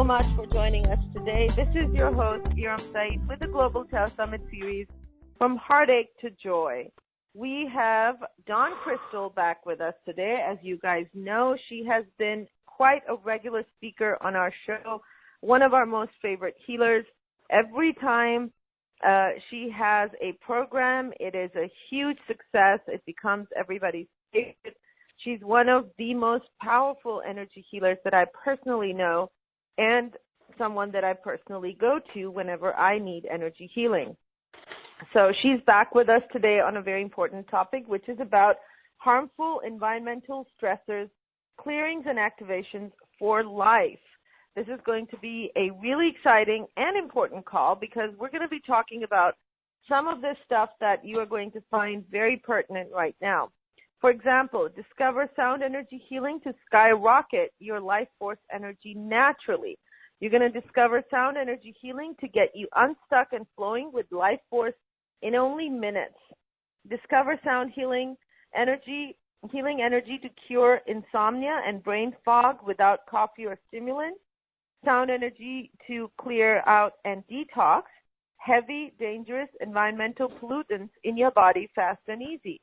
so much for joining us today. This is your host, Iram Said, with the Global Tao Summit series, From Heartache to Joy. We have Dawn Crystal back with us today. As you guys know, she has been quite a regular speaker on our show, one of our most favorite healers. Every time she has a program, it is a huge success. It becomes everybody's favorite. She's one of the most powerful energy healers that I personally know, and someone that I personally go to whenever I need energy healing. So she's back with us today on a very important topic, which is about harmful environmental stressors, clearings and activations for life. This is going to be a really exciting and important call because we're going to be talking about some of this stuff that you are going to find very pertinent right now. For example, discover sound energy healing to skyrocket your life force energy naturally. You're going to discover sound energy healing to get you unstuck and flowing with life force in only minutes. Discover sound healing energy to cure insomnia and brain fog without coffee or stimulant. Sound energy to clear out and detox heavy, dangerous environmental pollutants in your body fast and easy.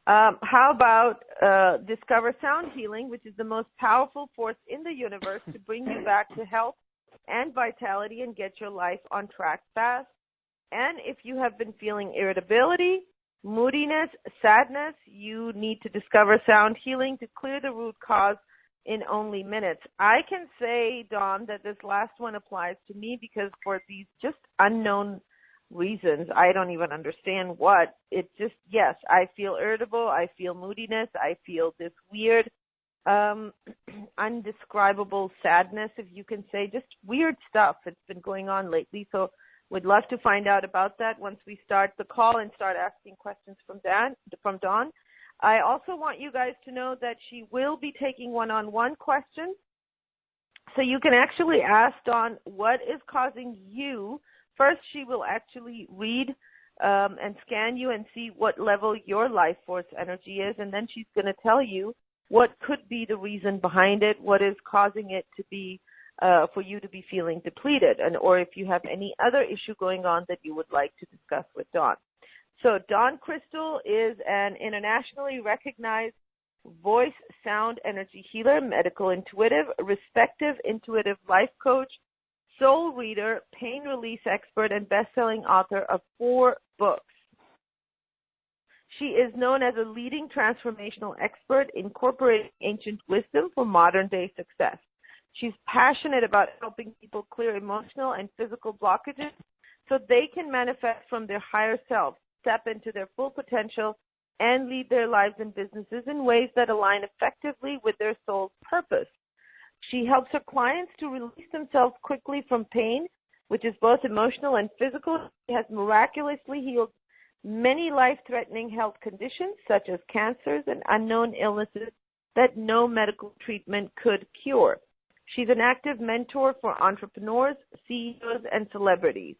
How about discover sound healing, which is the most powerful force in the universe to bring you back to health and vitality and get your life on track fast. And if you have been feeling irritability, moodiness, sadness, you need to discover sound healing to clear the root cause in only minutes. I can say, Dawn, that this last one applies to me because for these just unknown reasons, I don't even understand what, it just, yes, I feel irritable, I feel moodiness, I feel this weird, undescribable sadness, if you can say, just weird stuff that's been going on lately. So we'd love to find out about that once we start the call and start asking questions from Dawn. I also want you guys to know that she will be taking one-on-one questions. So you can actually ask Dawn what is causing you. First, she will actually read and scan you and see what level your life force energy is, and then she's going to tell you what could be the reason behind it, what is causing it to be for you to be feeling depleted, and or if you have any other issue going on that you would like to discuss with Dawn. So Dawn Crystal is an internationally recognized voice sound energy healer, medical intuitive, respective intuitive life coach, soul reader, pain release expert, and best-selling author of 4 books. She is known as a leading transformational expert incorporating ancient wisdom for modern-day success. She's passionate about helping people clear emotional and physical blockages so they can manifest from their higher self, step into their full potential, and lead their lives and businesses in ways that align effectively with their soul's purpose. She helps her clients to release themselves quickly from pain, which is both emotional and physical. She has miraculously healed many life-threatening health conditions, such as cancers and unknown illnesses that no medical treatment could cure. She's an active mentor for entrepreneurs, CEOs, and celebrities.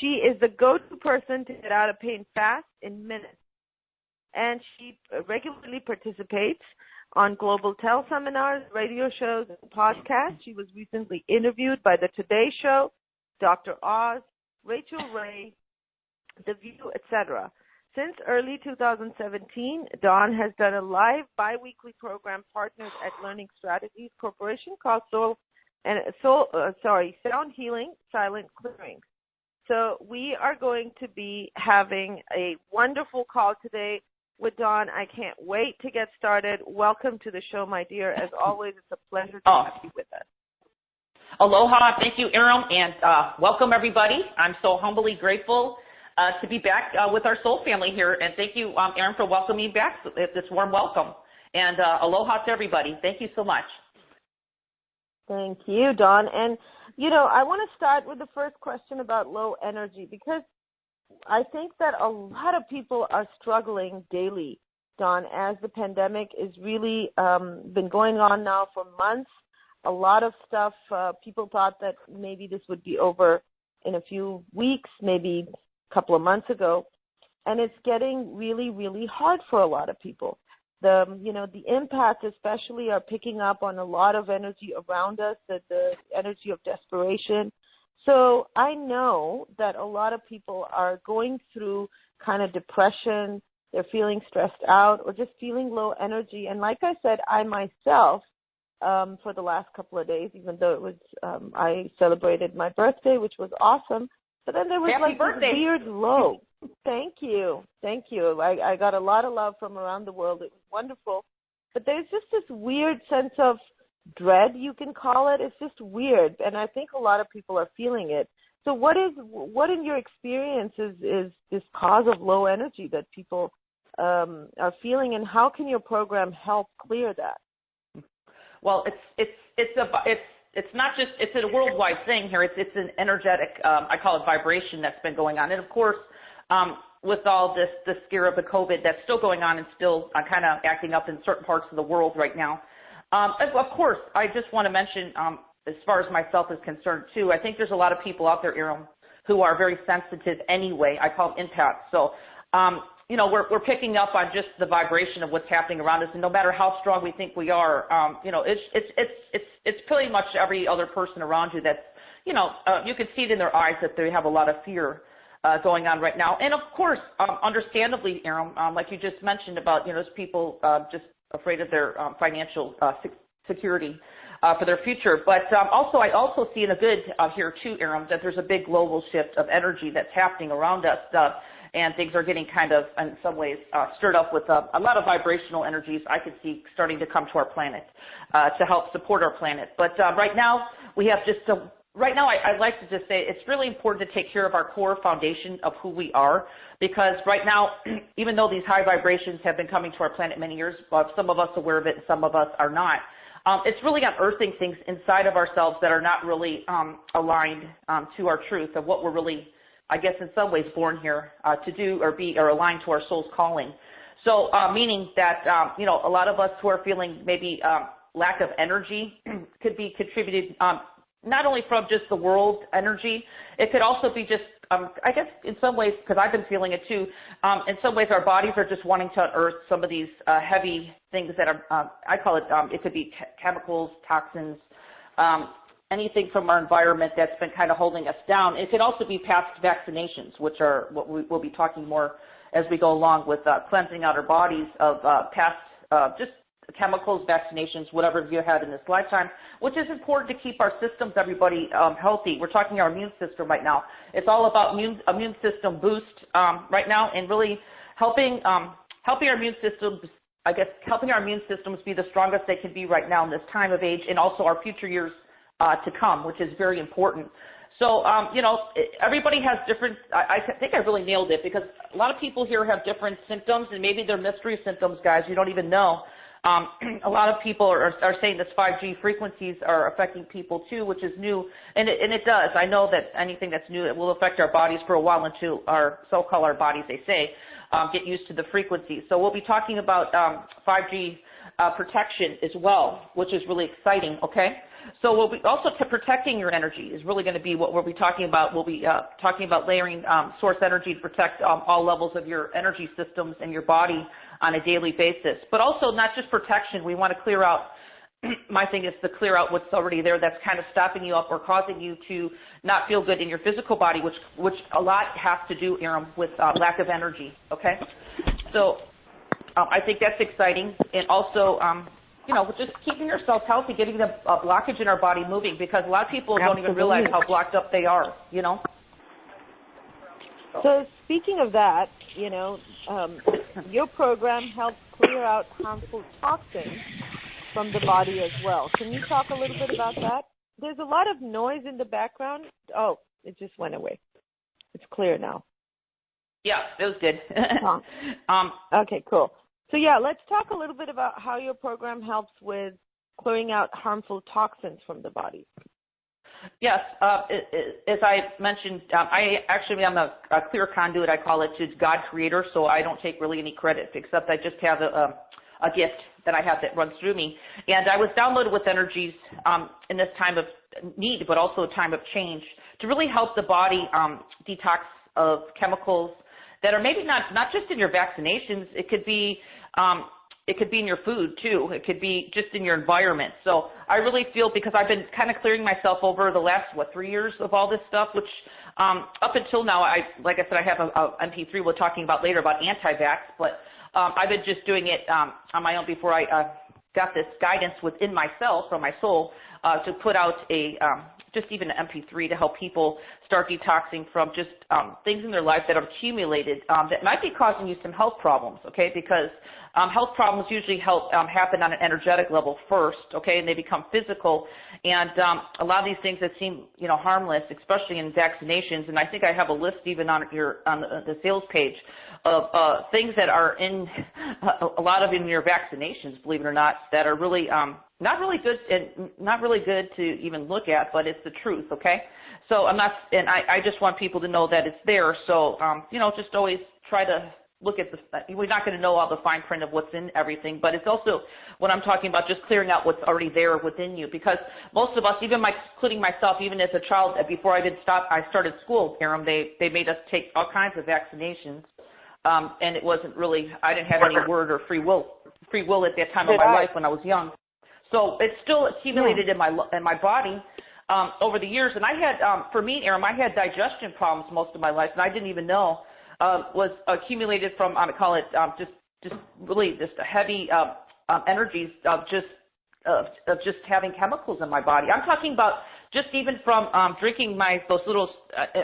She is the go-to person to get out of pain fast in minutes. And she regularly participates on global teleseminars, radio shows, and podcasts. She was recently interviewed by The Today Show, Dr. Oz, Rachel Ray, The View, etc. Since early 2017, Dawn has done a live bi-weekly program partnered at Learning Strategies Corporation called Sound Healing, Silent Clearing. So we are going to be having a wonderful call today with Dawn. I can't wait to get started. Welcome to the show, my dear. As always, it's a pleasure to have you with us. Aloha. Thank you, Iram, and welcome, everybody. I'm so humbly grateful to be back with our soul family here, and thank you, Iram, for welcoming me back. This warm welcome. And aloha to everybody. Thank you so much. Thank you, Dawn. And, you know, I want to start with the first question about low energy because I think that a lot of people are struggling daily, Dawn, as the pandemic is really been going on now for months. A lot of stuff, people thought that maybe this would be over in a few weeks, maybe a couple of months ago, and it's getting really, really hard for a lot of people. the empaths especially are picking up on a lot of energy around us, the energy of desperation. So I know that a lot of people are going through kind of depression, they're feeling stressed out or just feeling low energy. And like I said, I myself, for the last couple of days, even though it was, I celebrated my birthday, which was awesome, but then there was Happy birthday. This weird low. Thank you. Thank you. I got a lot of love from around the world. It was wonderful. But there's just this weird sense of dread, you can call it. It's just weird. And I think a lot of people are feeling it. So what in your experience is this cause of low energy that people are feeling, and how can your program help clear that? Well, it's not just, it's a worldwide thing here. It's an energetic, I call it vibration that's been going on. And of course, with all this scare of the COVID that's still going on and still kind of acting up in certain parts of the world right now. Of course, I just want to mention, as far as myself is concerned too, I think there's a lot of people out there, Aram, who are very sensitive anyway. I call them empaths. So, we're picking up on just the vibration of what's happening around us, and no matter how strong we think we are, it's pretty much every other person around you that's, you can see it in their eyes that they have a lot of fear going on right now. And of course, understandably, Aram, like you just mentioned about, those people just afraid of their financial security for their future. But I also see in a good here too, Aram, that there's a big global shift of energy that's happening around us. And things are getting kind of, in some ways, stirred up with a lot of vibrational energies I could see starting to come to our planet to help support our planet. But right now, we have just right now, I'd like to just say it's really important to take care of our core foundation of who we are, because right now, even though these high vibrations have been coming to our planet many years, some of us are aware of it and some of us are not, it's really unearthing things inside of ourselves that are not really aligned to our truth of what we're really, I guess, in some ways born here to do or be or aligned to our soul's calling. So meaning that, a lot of us who are feeling maybe lack of energy could be contributed not only from just the world energy, it could also be just, I guess, in some ways, because I've been feeling it too, in some ways our bodies are just wanting to unearth some of these heavy things that are, I call it, it could be chemicals, toxins, anything from our environment that's been kind of holding us down. It could also be past vaccinations, which are what we'll be talking more as we go along with cleansing out our bodies of past just chemicals, vaccinations, whatever you had in this lifetime, which is important to keep our systems, everybody, healthy. We're talking our immune system right now. It's all about immune system boost right now, and really helping our immune systems, I guess, helping our immune systems be the strongest they can be right now in this time of age, and also our future years to come, which is very important. So, everybody has different, I think I really nailed it, because a lot of people here have different symptoms, and maybe they're mystery symptoms, guys, you don't even know. A lot of people are saying this 5G frequencies are affecting people too, which is new, and it does. I know that anything that's new, it will affect our bodies for a while until our so-called our bodies, they say, get used to the frequencies. So we'll be talking about 5G protection as well, which is really exciting, okay? So we'll be also protecting your energy is really going to be what we'll be talking about. We'll be talking about layering source energy to protect all levels of your energy systems and your body on a daily basis. But also not just protection. We want to clear out, my thing is to clear out what's already there that's kind of stopping you up or causing you to not feel good in your physical body, which a lot has to do, Aram, with lack of energy, okay? So I think that's exciting. And also, just keeping yourself healthy, getting the blockage in our body moving, because a lot of people don't even realize how blocked up they are, So speaking of that, your program helps clear out harmful toxins from the body as well. Can you talk a little bit about that? There's a lot of noise in the background. Oh, it just went away. It's clear now. Yeah, it was good. Okay, cool. So yeah, let's talk a little bit about how your program helps with clearing out harmful toxins from the body. Yes, as I mentioned, I actually am a clear conduit, I call it, to God creator, so I don't take really any credit, except I just have a gift that I have that runs through me. And I was downloaded with energies in this time of need, but also a time of change, to really help the body detox of chemicals that are maybe not just in your vaccinations. It could be it could be in your food too. It could be just in your environment. So I really feel, because I've been kind of clearing myself over the last, 3 years of all this stuff, which up until now, like I said, I have a MP3 we're talking about later about anti-vax, but I've been just doing it on my own before I got this guidance within myself from my soul to put out just even an MP3 to help people start detoxing from just things in their life that have accumulated that might be causing you some health problems, okay? Because health problems usually happen on an energetic level first, okay, and they become physical. And a lot of these things that seem, harmless, especially in vaccinations, and I think I have a list even on the sales page of things that are in a lot of in your vaccinations, believe it or not, that are really not really good and not really good to even look at, but it's the truth, okay? So I just want people to know that it's there. So, just always try to look at we're not going to know all the fine print of what's in everything, but it's also what I'm talking about, just clearing out what's already there within you, because most of us, including myself, even as a child, before I started school, Aram, they made us take all kinds of vaccinations, and it wasn't really, I didn't have any word or free will at that time of my life when I was young. So it's still accumulated in my body over the years, and I had, for me, Aram, I had digestion problems most of my life, and I didn't even know. Was accumulated from, I call it just really just heavy energies of just having chemicals in my body. I'm talking about just even from drinking those little,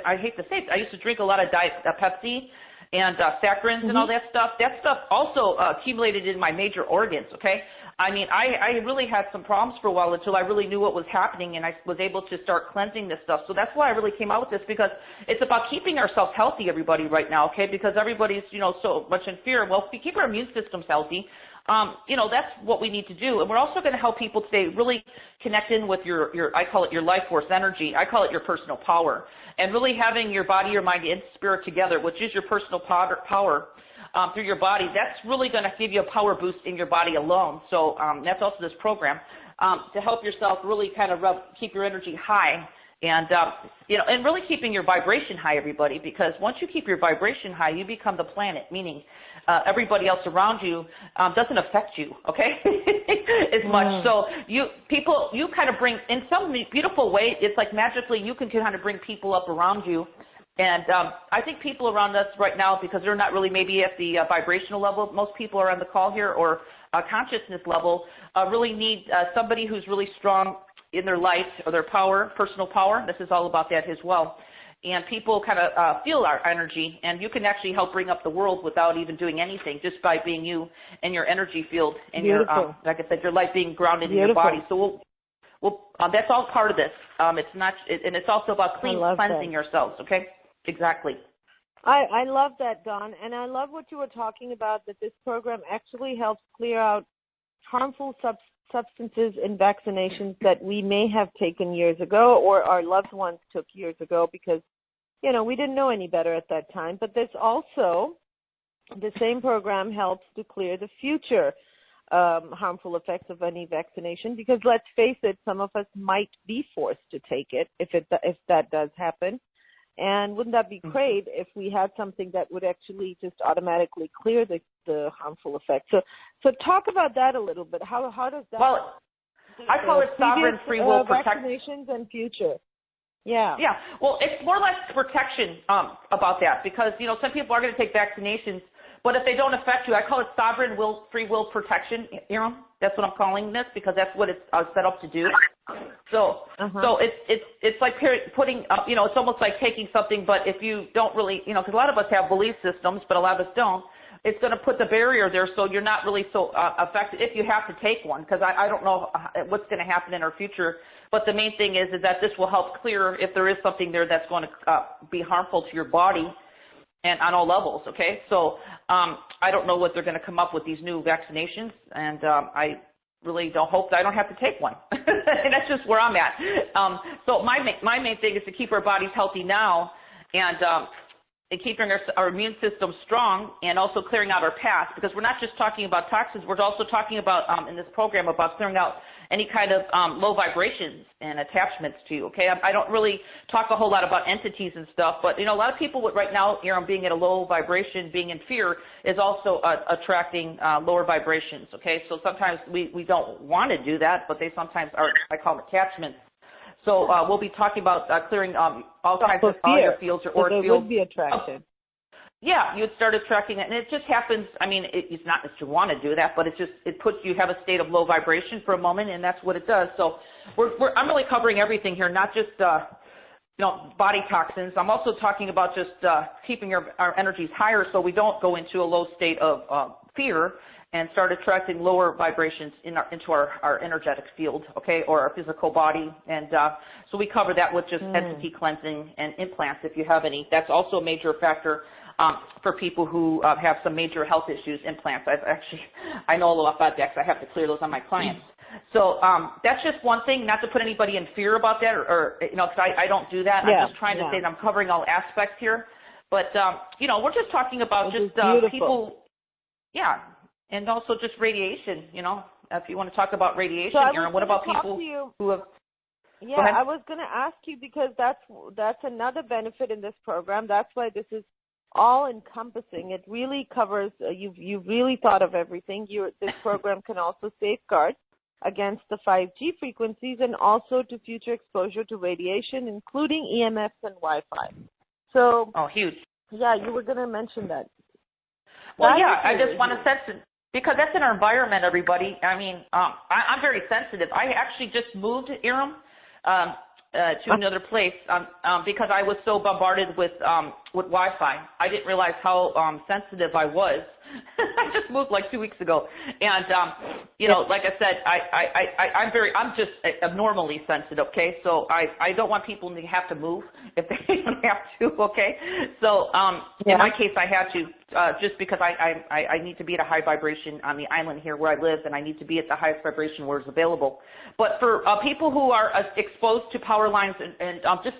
I hate to say it, I used to drink a lot of Diet Pepsi and saccharins and all that stuff. That stuff also accumulated in my major organs, okay? I mean, I really had some problems for a while until I really knew what was happening, and I was able to start cleansing this stuff. So that's why I really came out with this, because it's about keeping ourselves healthy, everybody, right now, okay? Because everybody's, so much in fear. Well, if we keep our immune systems healthy, that's what we need to do. And we're also going to help people today really connect in with your, I call it your life force energy. I call it your personal power. And really having your body, your mind, and spirit together, which is your personal power, through your body, that's really going to give you a power boost in your body alone. So that's also this program to help yourself really kind of keep your energy high, and and really keeping your vibration high, everybody. Because once you keep your vibration high, you become the planet, meaning everybody else around you doesn't affect you, okay, as much. So you kind of bring, in some beautiful way, it's like magically you can kind of bring people up around you. And I think people around us right now, because they're not really maybe at the vibrational level, most people are on the call here, or consciousness level, really need somebody who's really strong in their light or their power, personal power. This is all about that as well. And people kind of feel our energy, and you can actually help bring up the world without even doing anything, just by being you and your energy field and your, like I said, your light being grounded in your body. So that's all part of this. It's not, and it's also about cleansing yourselves, okay? Exactly. I love that, Dawn, and I love what you were talking about, that this program actually helps clear out harmful substances in vaccinations that we may have taken years ago, or our loved ones took years ago, because, we didn't know any better at that time. But this also, the same program helps to clear the future harmful effects of any vaccination, because let's face it, some of us might be forced to take it if that does happen. And wouldn't that be great if we had something that would actually just automatically clear the harmful effects? So talk about that a little bit. How does that? Well, I call it sovereign free will protection. Vaccinations and future. Yeah. Yeah. Well, it's more or less protection about that, because some people are going to take vaccinations, but if they don't affect you, I call it sovereign free will protection. That's what I'm calling this, because that's what it's set up to do. So it's like putting up, it's almost like taking something, but if you don't really, because a lot of us have belief systems, but a lot of us don't, it's going to put the barrier there, so you're not really so affected if you have to take one, because I don't know what's going to happen in our future. But the main thing is that this will help clear if there is something there that's going to be harmful to your body, and on all levels, okay? So I don't know what they're going to come up with these new vaccinations, and I really don't hope that I don't have to take one. And that's just where I'm at. So my main thing is to keep our bodies healthy now, and keeping our immune system strong, and also clearing out our past, because we're not just talking about toxins, we're also talking about in this program about clearing out any kind of low vibrations and attachments to, okay? I don't really talk a whole lot about entities and stuff, but, a lot of people right now, being at a low vibration, being in fear, is also attracting lower vibrations, okay? So sometimes we don't want to do that, but they sometimes are, I call them attachments. So we'll be talking about clearing all kinds of aura fields or aura fields. They would be attracted. Yeah, you would start attracting it, and it just happens. I mean, it's not that you want to do that, but you have a state of low vibration for a moment, and that's what it does. So I'm really covering everything here, not just body toxins. I'm also talking about just keeping our energies higher, so we don't go into a low state of fear and start attracting lower vibrations into our energetic field, okay, or our physical body. And so we cover that with just entity cleansing and implants if you have any. That's also a major factor for people who have some major health issues, implants. I know a lot about that because I have to clear those on my clients. So that's just one thing, not to put anybody in fear about that, or because I don't do that. I'm just trying to say that I'm covering all aspects here. But, we're just talking about just people, and also just radiation, if you want to talk about radiation, Erin, what about people who have... Yeah, I was going to ask you because that's another benefit in this program. That's why this is all encompassing. It really covers, you've really thought of everything. This program can also safeguard against the 5G frequencies and also to future exposure to radiation, including EMFs and Wi-Fi. So, huge. Yeah, you were going to mention that. Well, I just want to sense it. Because that's in our environment, everybody. I mean, I'm very sensitive. I actually just moved, Erin, to another place because I was so bombarded with Wi-Fi. I didn't realize how sensitive I was. I just moved like 2 weeks ago, and like I said, I'm just abnormally sensitive. Okay, so I don't want people to have to move if they don't have to. Okay, so in my case, I had to just because I need to be at a high vibration on the island here where I live, and I need to be at the highest vibration where it's available. But for people who are exposed to power lines and just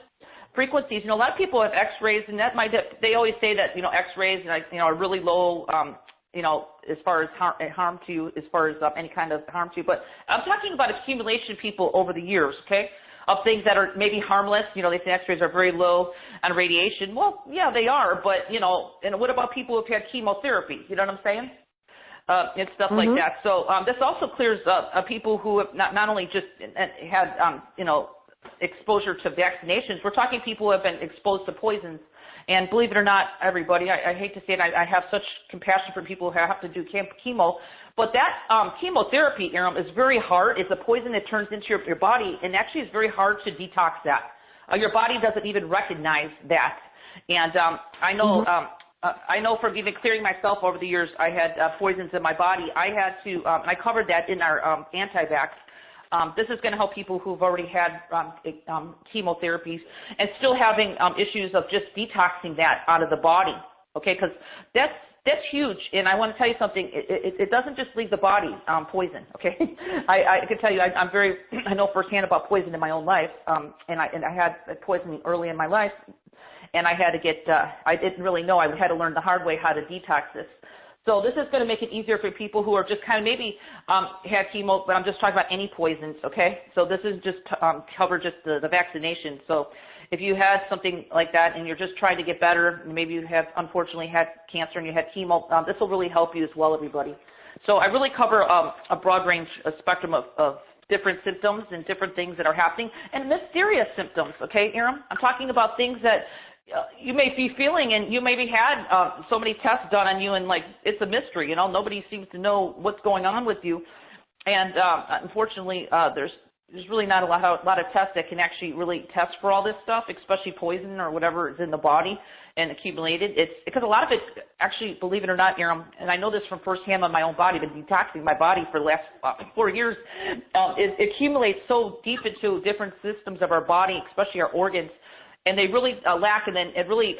frequencies, a lot of people have X-rays, and they always say that X-rays are really low, as far as harm to you, as far as any kind of harm to you. But I'm talking about accumulation, people, over the years, okay, of things that are maybe harmless. They say X-rays are very low on radiation. Well, yeah, they are, but and what about people who've had chemotherapy? You know what I'm saying? And stuff like that. So this also clears up people who have not only just had exposure to vaccinations. We're talking people who have been exposed to poisons. And believe it or not, everybody, I hate to say it, I have such compassion for people who have to do chemo. But that chemotherapy, Erin, is very hard. It's a poison that turns into your body, and actually it's very hard to detox that. Your body doesn't even recognize that. And I know I know from even clearing myself over the years, I had poisons in my body. I had to, and I covered that in our anti-vax. This is going to help people who've already had chemotherapies and still having issues of just detoxing that out of the body, okay? Because that's huge, and I want to tell you something. It doesn't just leave the body poison, okay? I can tell you I know firsthand about poison in my own life, and I had poisoning early in my life, and I had to get, I didn't really know. I had to learn the hard way how to detox this. So this is going to make it easier for people who are just kind of maybe had chemo, but I'm just talking about any poisons, okay? So this is just cover just the vaccination. So if you had something like that and you're just trying to get better, maybe you have unfortunately had cancer and you had chemo, this will really help you as well, everybody. So I really cover a broad range, a spectrum of different symptoms and different things that are happening, and mysterious symptoms, okay, Erin? I'm talking about things that you may be feeling, and you maybe had so many tests done on you, and like it's a mystery, nobody seems to know what's going on with you, and unfortunately, there's really not a lot of tests that can actually really test for all this stuff, especially poison or whatever is in the body and accumulated. It's because a lot of it, actually, believe it or not, Erin, and I know this from firsthand on my own body, been detoxing my body for the last 4 years, it accumulates so deep into different systems of our body, especially our organs. And they really lack, and then it really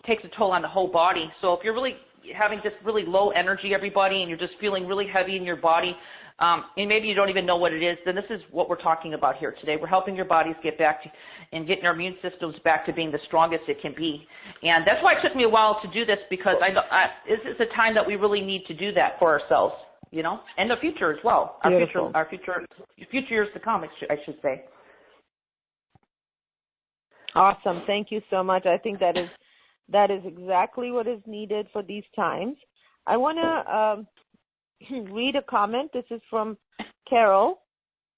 takes a toll on the whole body. So if you're really having just really low energy, everybody, and you're just feeling really heavy in your body, and maybe you don't even know what it is, then this is what we're talking about here today. We're helping your bodies get back to, and getting our immune systems back to being the strongest it can be. And that's why it took me a while to do this, because I know this is a time that we really need to do that for ourselves. you know, and the future as well. Beautiful. Our future years to come, I should say. Awesome. Thank you so much. I think that is exactly what is needed for these times. I want to read a comment. This is from Carol,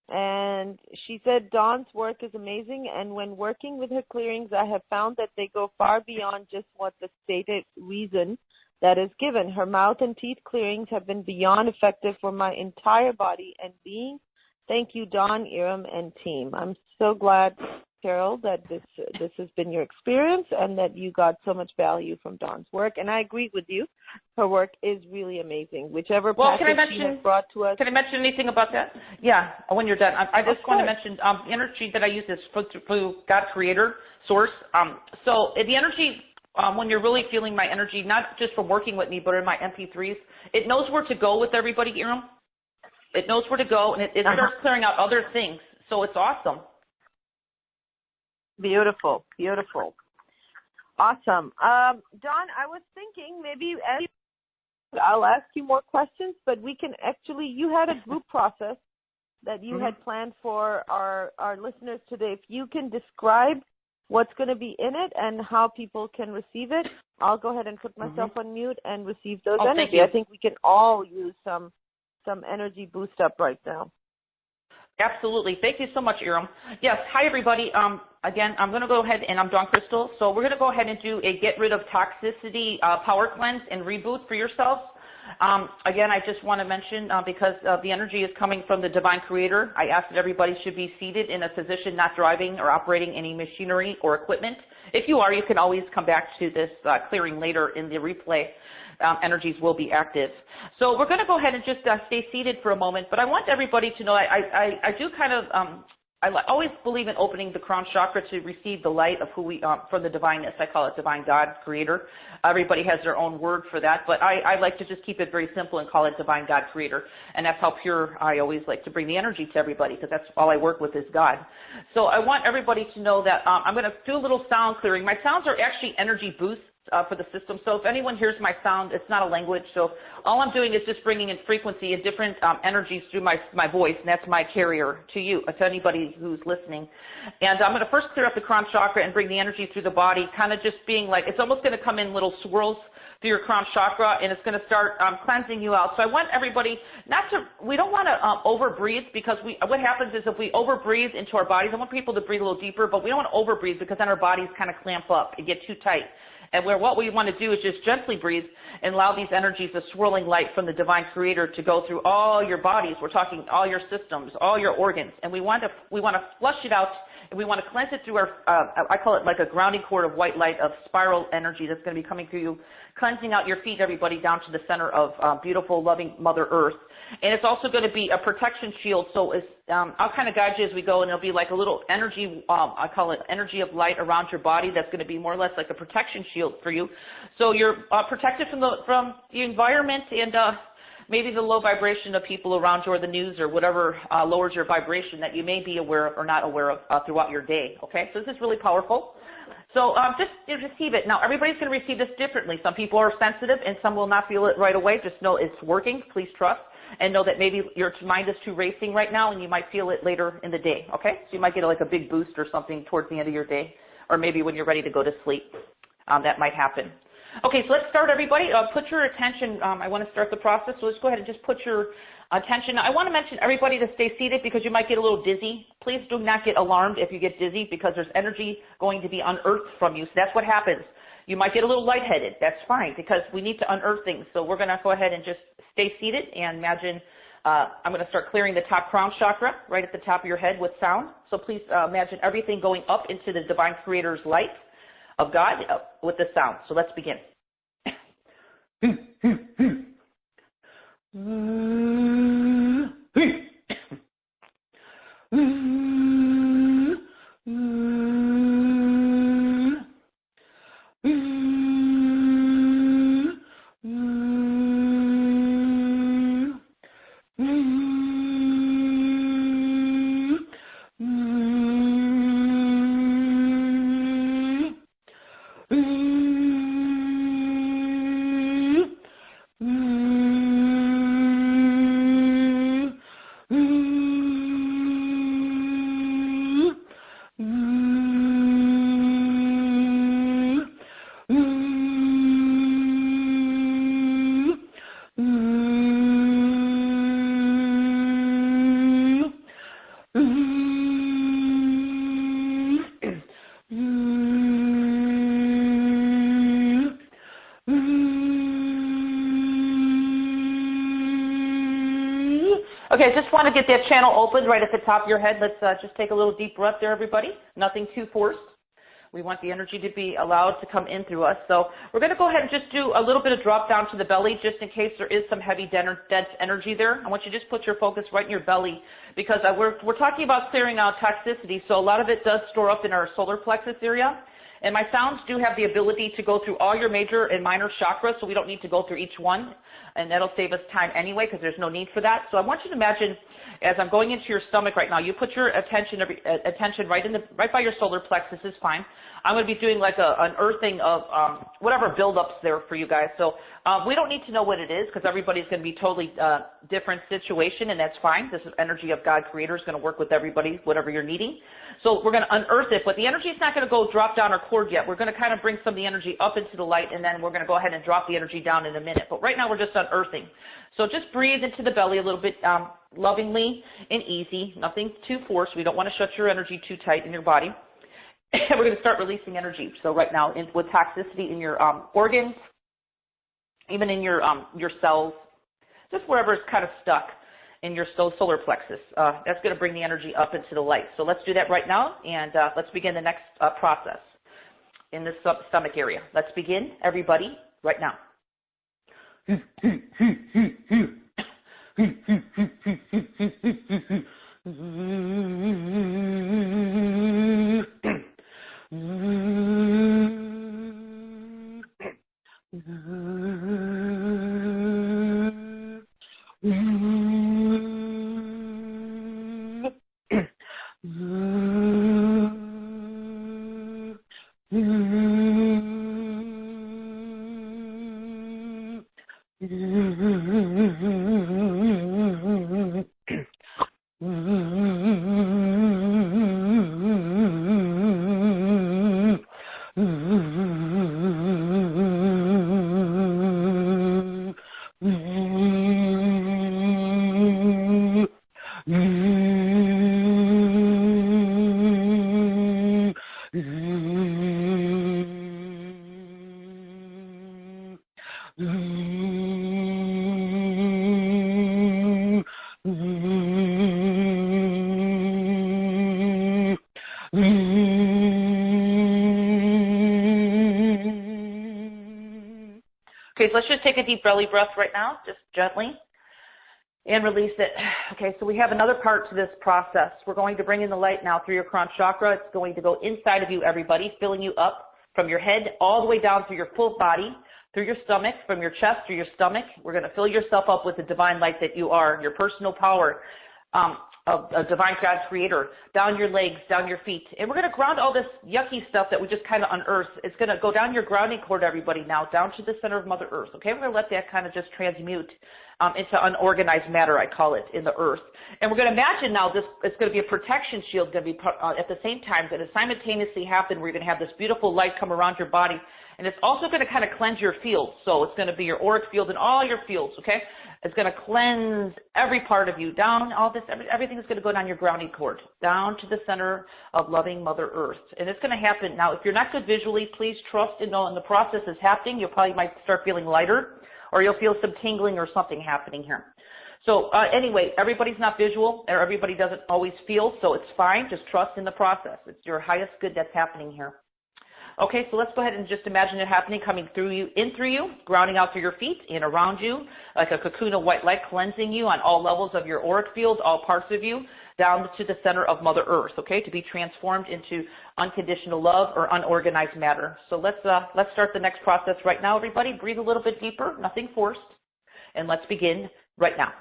and she said, Dawn's work is amazing, and when working with her clearings, I have found that they go far beyond just what the stated reason that is given. Her mouth and teeth clearings have been beyond effective for my entire body and being. Thank you, Dawn, Iram, and team. I'm so glad, Carol, that this has been your experience and that you got so much value from Dawn's work. And I agree with you. Her work is really amazing. Whichever package she has brought to us. Can I mention anything about that? Yeah, when you're done. I just want to mention the energy that I use is through God Creator source. So the energy, when you're really feeling my energy, not just from working with me, but in my MP3s, it knows where to go with everybody, Iram. It knows where to go, and it starts clearing out other things. So it's awesome. Beautiful, beautiful. Awesome. Dawn, I was thinking maybe I'll ask you more questions, but we can actually, you had a group process that you had planned for our listeners today. If you can describe what's going to be in it and how people can receive it, I'll go ahead and put myself on mute and receive those energy. I think we can all use some energy boost up right now. Absolutely. Thank you so much, Iram. Yes. Hi, everybody. Again, I'm going to go ahead, and I'm Dawn Crystal. So we're going to go ahead and do a get rid of toxicity power cleanse and reboot for yourselves. Again, I just want to mention, because the energy is coming from the Divine Creator, I ask that everybody should be seated in a position not driving or operating any machinery or equipment. If you are, you can always come back to this clearing later in the replay. Energies will be active. So we're going to go ahead and just stay seated for a moment, but I want everybody to know I do kind of, I always believe in opening the crown chakra to receive the light of who we, from the divineness. I call it divine God, creator. Everybody has their own word for that, but I like to just keep it very simple and call it divine God, creator. And that's how pure I always like to bring the energy to everybody, because that's all I work with is God. So I want everybody to know that I'm going to do a little sound clearing. My sounds are actually energy boosts for the system. So if anyone hears my sound, it's not a language. So all I'm doing is just bringing in frequency and different energies through my voice, and that's my carrier to you, to anybody who's listening. And I'm going to first clear up the crown chakra and bring the energy through the body, kind of just being like, it's almost going to come in little swirls through your crown chakra, and it's going to start cleansing you out. So I want everybody we don't want to over-breathe, because what happens is if we over-breathe into our bodies, I want people to breathe a little deeper, but we don't want to over-breathe, because then our bodies kind of clamp up and get too tight. And what we want to do is just gently breathe and allow these energies of swirling light from the divine creator to go through all your bodies. We're talking all your systems, all your organs, and we want to flush it out, and we want to cleanse it through our, I call it like a grounding cord of white light of spiral energy that's going to be coming through you, cleansing out your feet, everybody, down to the center of beautiful, loving Mother Earth. And it's also going to be a protection shield. So I'll kind of guide you as we go, and it'll be like a little energy, I call it energy of light around your body that's going to be more or less like a protection shield for you. So you're protected from the environment and maybe the low vibration of people around you or the news or whatever lowers your vibration that you may be aware of or not aware of throughout your day. Okay, so this is really powerful. So just receive it. Now, everybody's going to receive this differently. Some people are sensitive and some will not feel it right away. Just know it's working. Please trust. And know that maybe your mind is too racing right now and you might feel it later in the day, okay? So you might get like a big boost or something towards the end of your day, or maybe when you're ready to go to sleep. That might happen. Okay, so let's start, everybody. Put your attention. I want to start the process, so let's go ahead and just put your attention. I want to mention everybody to stay seated because you might get a little dizzy. Please do not get alarmed if you get dizzy, because there's energy going to be unearthed from you. So that's what happens. You might get a little lightheaded. That's fine, because we need to unearth things. So we're going to go ahead and just stay seated and imagine I'm going to start clearing the top crown chakra right at the top of your head with sound. So please imagine everything going up into the divine creator's light of God with the sound. So let's begin. Okay, I just want to get that channel opened right at the top of your head. Let's just take a little deep breath there, everybody. Nothing too forced. We want the energy to be allowed to come in through us. So we're going to go ahead and just do a little bit of drop down to the belly just in case there is some heavy, dense energy there. I want you to just put your focus right in your belly because we're talking about clearing out toxicity. So a lot of it does store up in our solar plexus area. And my sounds do have the ability to go through all your major and minor chakras, so we don't need to go through each one. And that'll save us time anyway because there's no need for that. So I want you to imagine as I'm going into your stomach right now, you put your attention right by your solar plexus is fine. I'm going to be doing like an earthing of whatever buildups there for you guys. So we don't need to know what it is because everybody's going to be totally different situation, and that's fine. This is energy of God Creator is going to work with everybody, whatever you're needing. So we're going to unearth it, but the energy is not going to go drop down our cord yet. We're going to kind of bring some of the energy up into the light, and then we're going to go ahead and drop the energy down in a minute. But right now we're just unearthing. So just breathe into the belly a little bit lovingly and easy, nothing too forced. We don't want to shut your energy too tight in your body. We're going to start releasing energy. So right now, with toxicity in your organs, even in your cells, just wherever it's kind of stuck in your solar plexus, that's going to bring the energy up into the light. So let's do that right now, and let's begin the next process in the stomach area. Let's begin, everybody, right now. Okay, so let's just take a deep belly breath right now, just gently, and release it. Okay, so we have another part to this process. We're going to bring in the light now through your crown chakra. It's going to go inside of you, everybody, filling you up from your head all the way down through your full body, through your stomach, from your chest through your stomach. We're going to fill yourself up with the divine light that you are, your personal power of a divine God Creator, down your legs, down your feet. And we're going to ground all this yucky stuff that we just kind of unearthed. It's going to go down your grounding cord, everybody, now, down to the center of Mother Earth. Okay, we're going to let that kind of just transmute into unorganized matter, I call it, in the earth. And we're going to imagine now this, it's going to be a protection shield going to be at the same time that it simultaneously happen. We're going to have this beautiful light come around your body. And it's also going to kind of cleanse your fields. So it's going to be your auric field and all your fields, okay? It's going to cleanse every part of you down, all this, everything is going to go down your grounding cord, down to the center of loving Mother Earth. And it's going to happen. Now, if you're not good visually, please trust and know when the process is happening. You probably might start feeling lighter, or you'll feel some tingling or something happening here. So anyway, everybody's not visual, or everybody doesn't always feel, so it's fine. Just trust in the process. It's your highest good that's happening here. Okay, so let's go ahead and just imagine it happening, coming through you, in through you, grounding out through your feet and around you, like a cocoon of white light, cleansing you on all levels of your auric field, all parts of you, down to the center of Mother Earth, okay, to be transformed into unconditional love or unorganized matter. So let's start the next process right now, everybody. Breathe a little bit deeper, nothing forced, and let's begin right now.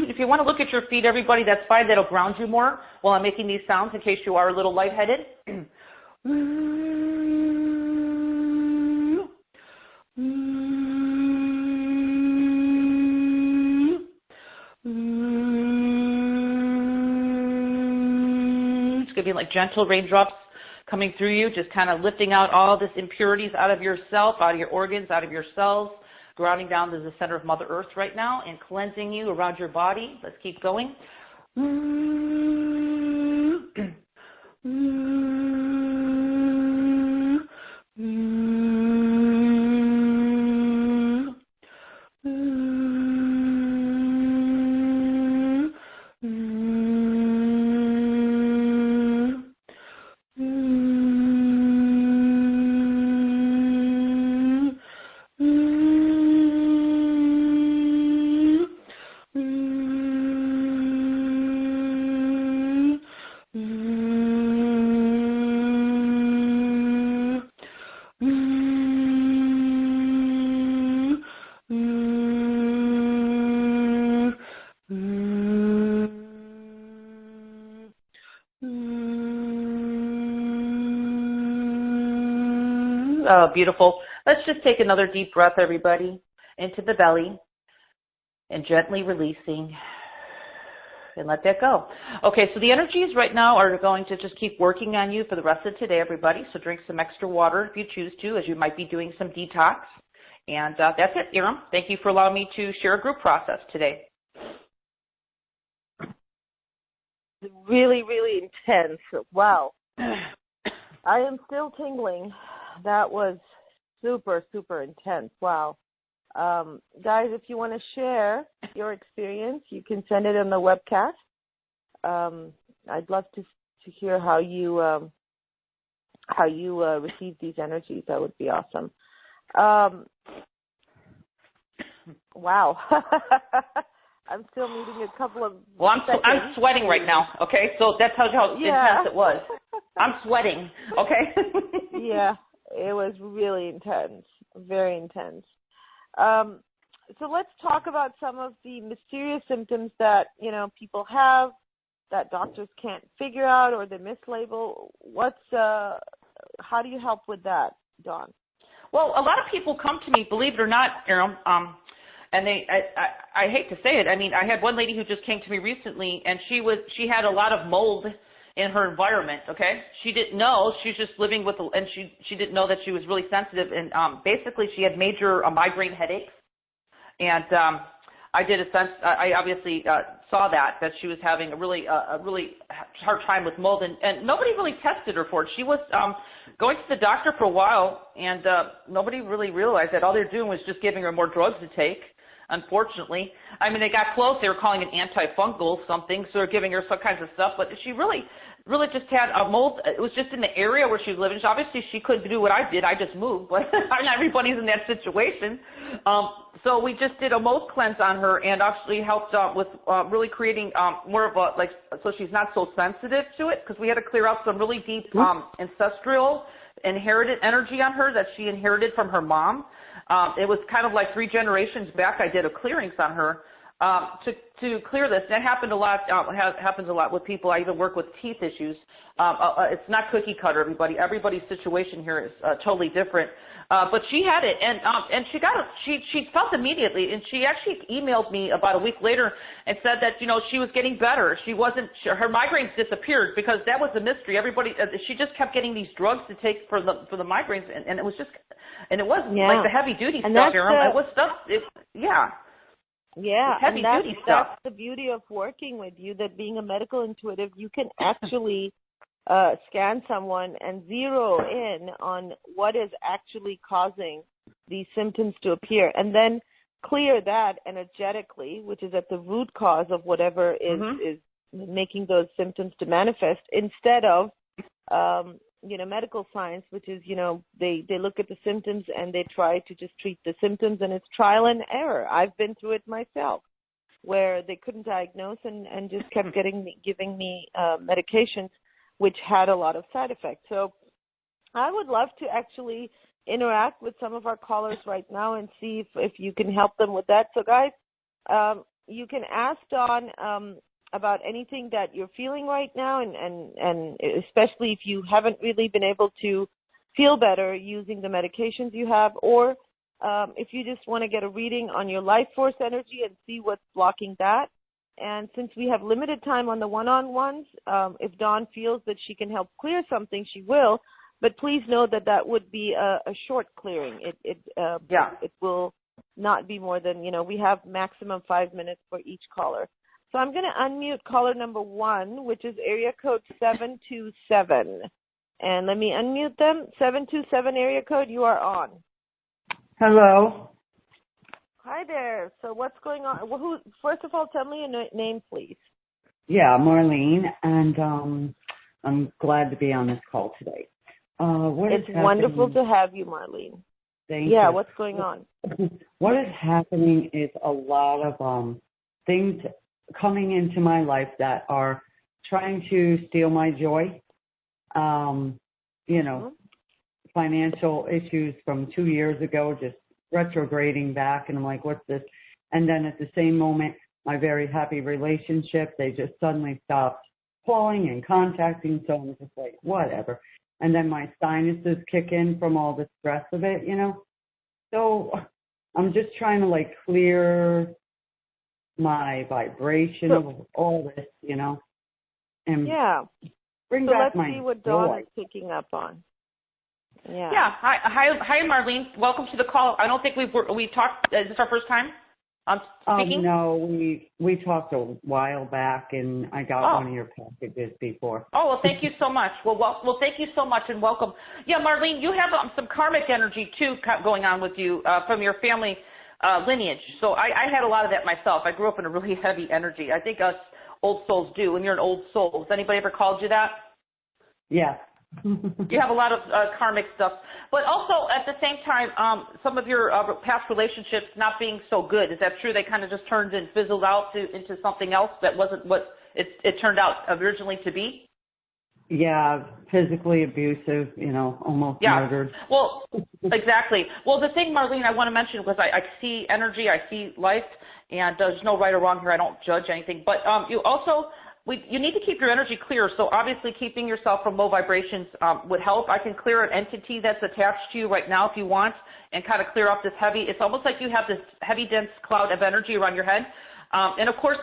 If you want to look at your feet, everybody, that's fine. That'll ground you more while I'm making these sounds in case you are a little lightheaded. It's going to be like gentle raindrops coming through you, just kind of lifting out all this impurities out of yourself, out of your organs, out of your cells, grounding down to the center of Mother Earth right now and cleansing you around your body. Let's keep going. Oh, beautiful. Let's just take another deep breath, everybody, into the belly and gently releasing and let that go. Okay, so the energies right now are going to just keep working on you for the rest of today, everybody. So drink some extra water if you choose to, as you might be doing some detox. And that's it, Iram. Thank you for allowing me to share a group process today. Really, really intense. Wow. I am still tingling. That was super, super intense. Wow. Guys, if you want to share your experience, you can send it on the webcast. I'd love to hear how you receive these energies. That would be awesome. Wow. I'm still needing a couple of I'm sweating right now, okay? So that tells you how intense it was. I'm sweating, okay? Yeah, it was really intense, very intense. So let's talk about some of the mysterious symptoms that, people have that doctors can't figure out or they mislabel. How do you help with that, Dawn? Well, a lot of people come to me, believe it or not, Aram, and I hate to say it. I mean, I had one lady who just came to me recently, and she had a lot of mold in her environment. Okay, she didn't know. She was just living with, and she didn't know that she was really sensitive, and basically she had major migraine headaches, and I obviously saw that she was having a really hard time with mold, and nobody really tested her for it. She was going to the doctor for a while, and nobody really realized that all they were doing was just giving her more drugs to take. Unfortunately, I mean, they got close. They were calling it antifungal something, so they're giving her some kinds of stuff. But she really just had a mold. It was just in the area where she was living. So obviously, she couldn't do what I did. I just moved, but not everybody's in that situation. So we just did a mold cleanse on her, and actually helped with really creating more of a so she's not so sensitive to it, because we had to clear out some really deep ancestral inherited energy on her that she inherited from her mom. It was kind of like 3 generations back. I did a clearance on her to clear this. That happened a lot. Happens a lot with people. I even work with teeth issues. It's not cookie cutter, everybody. Everybody's situation here is totally different. But she had it, and she got it. She felt immediately, and she actually emailed me about a week later and said that she was getting better. Her migraines disappeared, because that was the mystery. Everybody, she just kept getting these drugs to take for the migraines, and it was just, and it wasn't like the heavy duty stuff. It was stuff. Yeah, heavy duty stuff. That's the beauty of working with you. That being a medical intuitive, you can actually scan someone and zero in on what is actually causing these symptoms to appear, and then clear that energetically, which is at the root cause of whatever is making those symptoms to manifest, instead of medical science, which is they look at the symptoms and they try to just treat the symptoms, and it's trial and error. I've been through it myself, where they couldn't diagnose and just kept giving me medications which had a lot of side effects. So I would love to actually interact with some of our callers right now and see if you can help them with that. So guys, you can ask Dawn about anything that you're feeling right now, and especially if you haven't really been able to feel better using the medications you have, or if you just want to get a reading on your life force energy and see what's blocking that. And since we have limited time on the one-on-ones, if Dawn feels that she can help clear something, she will. But please know that would be a short clearing. It will not be more than, we have maximum 5 minutes for each caller. So I'm going to unmute caller number 1, which is area code 727. And let me unmute them. 727 area code, you are on. Hello. Hi there. So what's going on? Well, first of all, tell me your name, please. Yeah, Marlene, and I'm glad to be on this call today. It's wonderful to have you, Marlene. Thank you. Yeah, what's going on? What is happening is a lot of things coming into my life that are trying to steal my joy. Financial issues from 2 years ago, just retrograding back, and I'm like, what's this? And then at the same moment, my very happy relationship, they just suddenly stopped calling and contacting, so I'm just like, whatever. And then my sinuses kick in from all the stress of it, So I'm just trying to clear my vibration of all this, and bring back my let's see what joy. Dawn is picking up on. Yeah. Yeah. Hi, Marlene. Welcome to the call. I don't think we talked. Is this our first time speaking? No, we talked a while back, and I got one of your packages before. Oh, well, thank you so much. Well, thank you so much, and welcome. Yeah, Marlene, you have some karmic energy, too, going on with you from your family lineage. So I had a lot of that myself. I grew up in a really heavy energy. I think us old souls do, and you're an old soul. Has anybody ever called you that? Yeah. You have a lot of karmic stuff. But also, at the same time, some of your past relationships not being so good. Is that true? They kind of just turned and fizzled out into something else that wasn't what it turned out originally to be? Yeah, physically abusive, almost murdered. Well, exactly. Well, the thing, Marlene, I want to mention, because I see energy, I see life, and there's no right or wrong here. I don't judge anything. But you also... you need to keep your energy clear, so obviously keeping yourself from low vibrations would help. I can clear an entity that's attached to you right now if you want, and kind of clear up this heavy. It's almost like you have this heavy, dense cloud of energy around your head. And of course,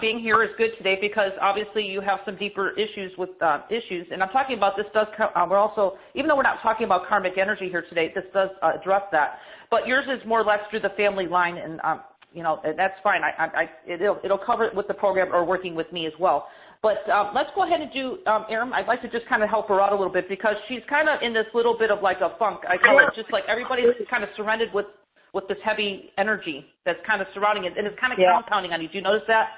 being here is good today because obviously you have some deeper issues with issues. And I'm talking about this does we're also, even though we're not talking about karmic energy here today, this does address that. But yours is more or less through the family line, and that's fine. It'll cover it with the program or working with me as well. But let's go ahead and do, Erin, I'd like to just kind of help her out a little bit because she's kind of in this little bit of like a funk. I call it just like everybody's kind of surrounded with this heavy energy that's kind of surrounding it, and it's kind of compounding on you. Do you notice that?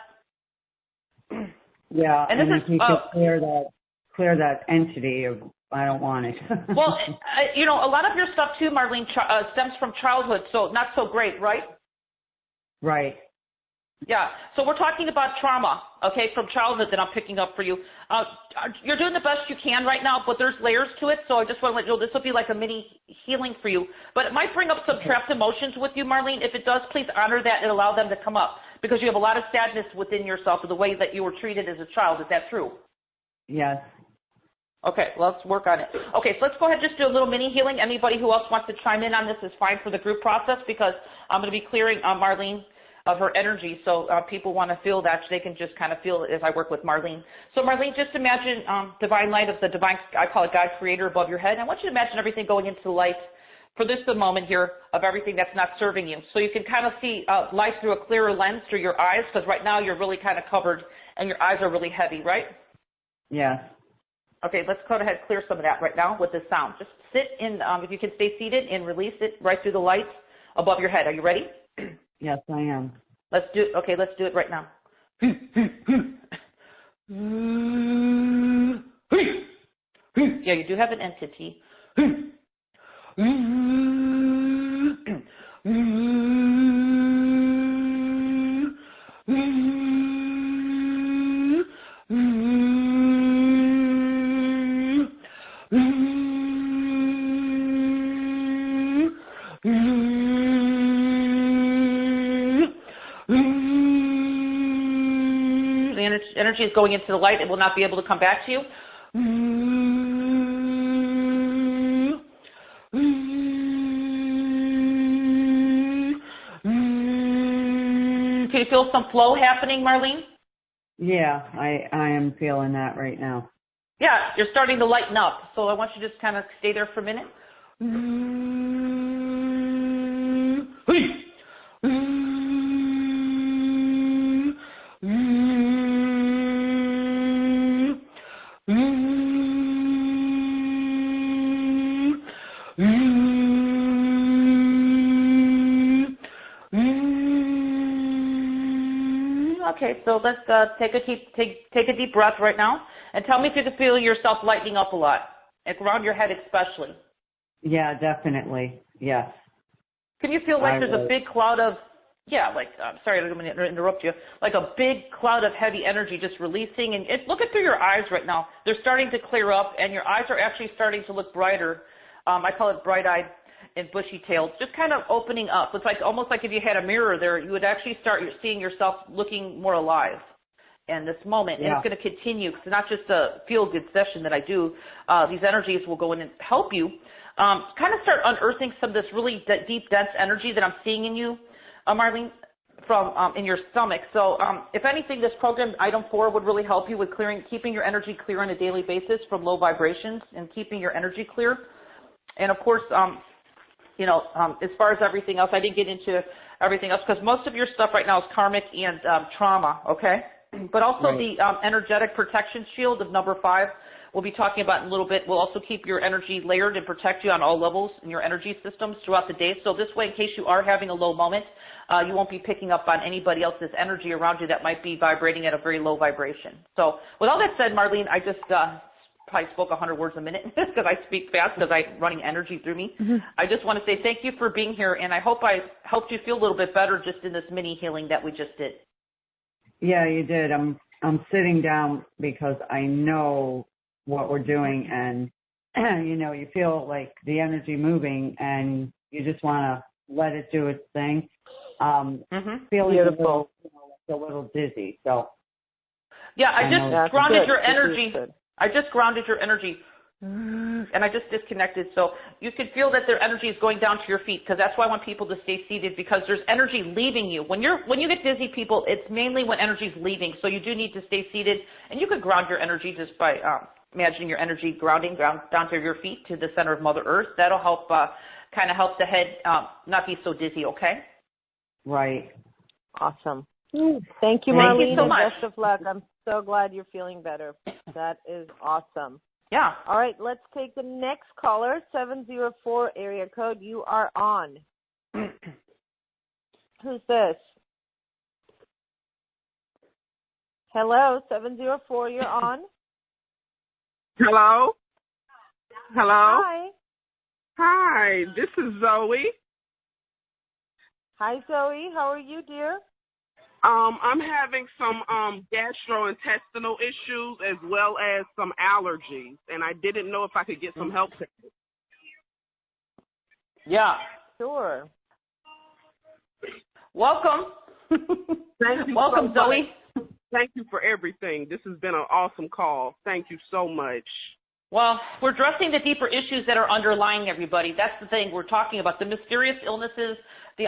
Yeah, and if you could clear that entity, I don't want it. Well, a lot of your stuff too, Marlene, stems from childhood, so not so great, right? Right. Yeah, so we're talking about trauma, okay, from childhood that I'm picking up for you. You're doing the best you can right now, but there's layers to it, so I just want to let you know this will be like a mini healing for you. But it might bring up some trapped emotions with you, Marlene. If it does, please honor that and allow them to come up because you have a lot of sadness within yourself of the way that you were treated as a child. Is that true? Yes. Okay, well, let's work on it. Okay, so let's go ahead and just do a little mini healing. Anybody who else wants to chime in on this is fine for the group process because I'm going to be clearing Marlene of her energy, so people want to feel that, so they can just kind of feel it as I work with Marlene. So Marlene, just imagine divine light of the divine, I call it God creator above your head. I want you to imagine everything going into the light for this the moment here of everything that's not serving you. So you can kind of see life through a clearer lens through your eyes, because right now you're really kind of covered and your eyes are really heavy, right? Yes. Okay, let's go ahead and clear some of that right now with this sound. Just sit in, if you can stay seated, and release it right through the light above your head. Are you ready? Yes, I am. Let's do it. Okay, let's do it right now. Yeah, you do have an entity. Energy is going into the light. It will not be able to come back to you. Can you feel some flow happening, Marlene? Yeah, I am feeling that right now. Yeah, you're starting to lighten up. So I want you to just kind of stay there for a minute. Okay, so let's take a deep breath right now, and tell me if you can feel yourself lightening up a lot, like around your head especially. Yeah, definitely. Yes. Can you feel like there's a big cloud of, I'm sorry, I don't mean to interrupt you, like a big cloud of heavy energy just releasing, and look through your eyes right now. They're starting to clear up, and your eyes are actually starting to look brighter. I call it bright-eyed and bushy-tailed, just kind of opening up. It's like almost like if you had a mirror there, you would actually start seeing yourself looking more alive in this moment. And it's going to continue. It's not just a feel-good session that I do. These energies will go in and help you kind of start unearthing some of this really deep, dense energy that I'm seeing in you, Marlene, from in your stomach. So if anything, this program, item 4, would really help you with keeping your energy clear on a daily basis from low vibrations and keeping your energy clear. And, of course, as far as everything else, I didn't get into everything else because most of your stuff right now is karmic and trauma, okay? But also the energetic protection shield of number 5, we'll be talking about in a little bit. Will also keep your energy layered and protect you on all levels in your energy systems throughout the day. So this way, in case you are having a low moment, you won't be picking up on anybody else's energy around you that might be vibrating at a very low vibration. So with all that said, Marlene, I just probably spoke 100 words a minute because I speak fast because I'm running energy through me. Mm-hmm. I just want to say thank you for being here, and I hope I helped you feel a little bit better just in this mini healing that we just did. Yeah, you did. I'm sitting down because I know what we're doing, and you feel like the energy moving, and you just want to let it do its thing. Feeling beautiful, a little dizzy. So yeah, I just grounded your energy. I just grounded your energy, and I just disconnected. So you can feel that their energy is going down to your feet, because that's why I want people to stay seated, because there's energy leaving you. When you get dizzy, people, it's mainly when energy is leaving. So you do need to stay seated, and you could ground your energy just by imagining your energy grounding down to your feet to the center of Mother Earth. That'll help kind of help the head not be so dizzy, okay? Right. Awesome. Thank you, Marlene. Thank you so much. Best of luck. I'm so glad you're feeling better. That is awesome. Yeah. All right, let's take the next caller, 704 area code. You are on. Who's this? Hello, 704, you're on. Hello? Hello? Hi. Hi, this is Zoe. Hi, Zoe. How are you, dear? I'm having some gastrointestinal issues as well as some allergies, and I didn't know if I could get some help. Yeah. Sure. Welcome. Thank you. Welcome, so Zoe. Thank you for everything. This has been an awesome call. Thank you so much. Well, we're addressing the deeper issues that are underlying everybody. That's the thing we're talking about. The mysterious illnesses, the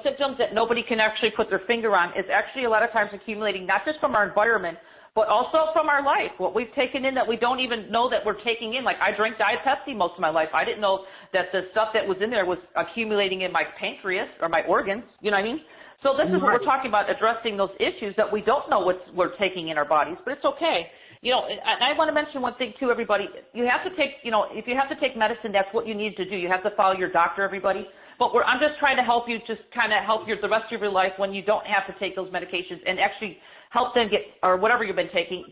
symptoms that nobody can actually put their finger on is actually a lot of times accumulating not just from our environment, but also from our life, what we've taken in that we don't even know that we're taking in. Like I drank Diet Pepsi most of my life. I didn't know that the stuff that was in there was accumulating in my pancreas or my organs, you know what I mean? So this is what we're talking about, addressing those issues that we don't know what we're taking in our bodies, but it's okay. And I want to mention one thing too, everybody. You have to take, if you have to take medicine, that's what you need to do. You have to follow your doctor, everybody. But I'm just trying to help you, just kind of help you the rest of your life when you don't have to take those medications, and actually help them or whatever you've been taking,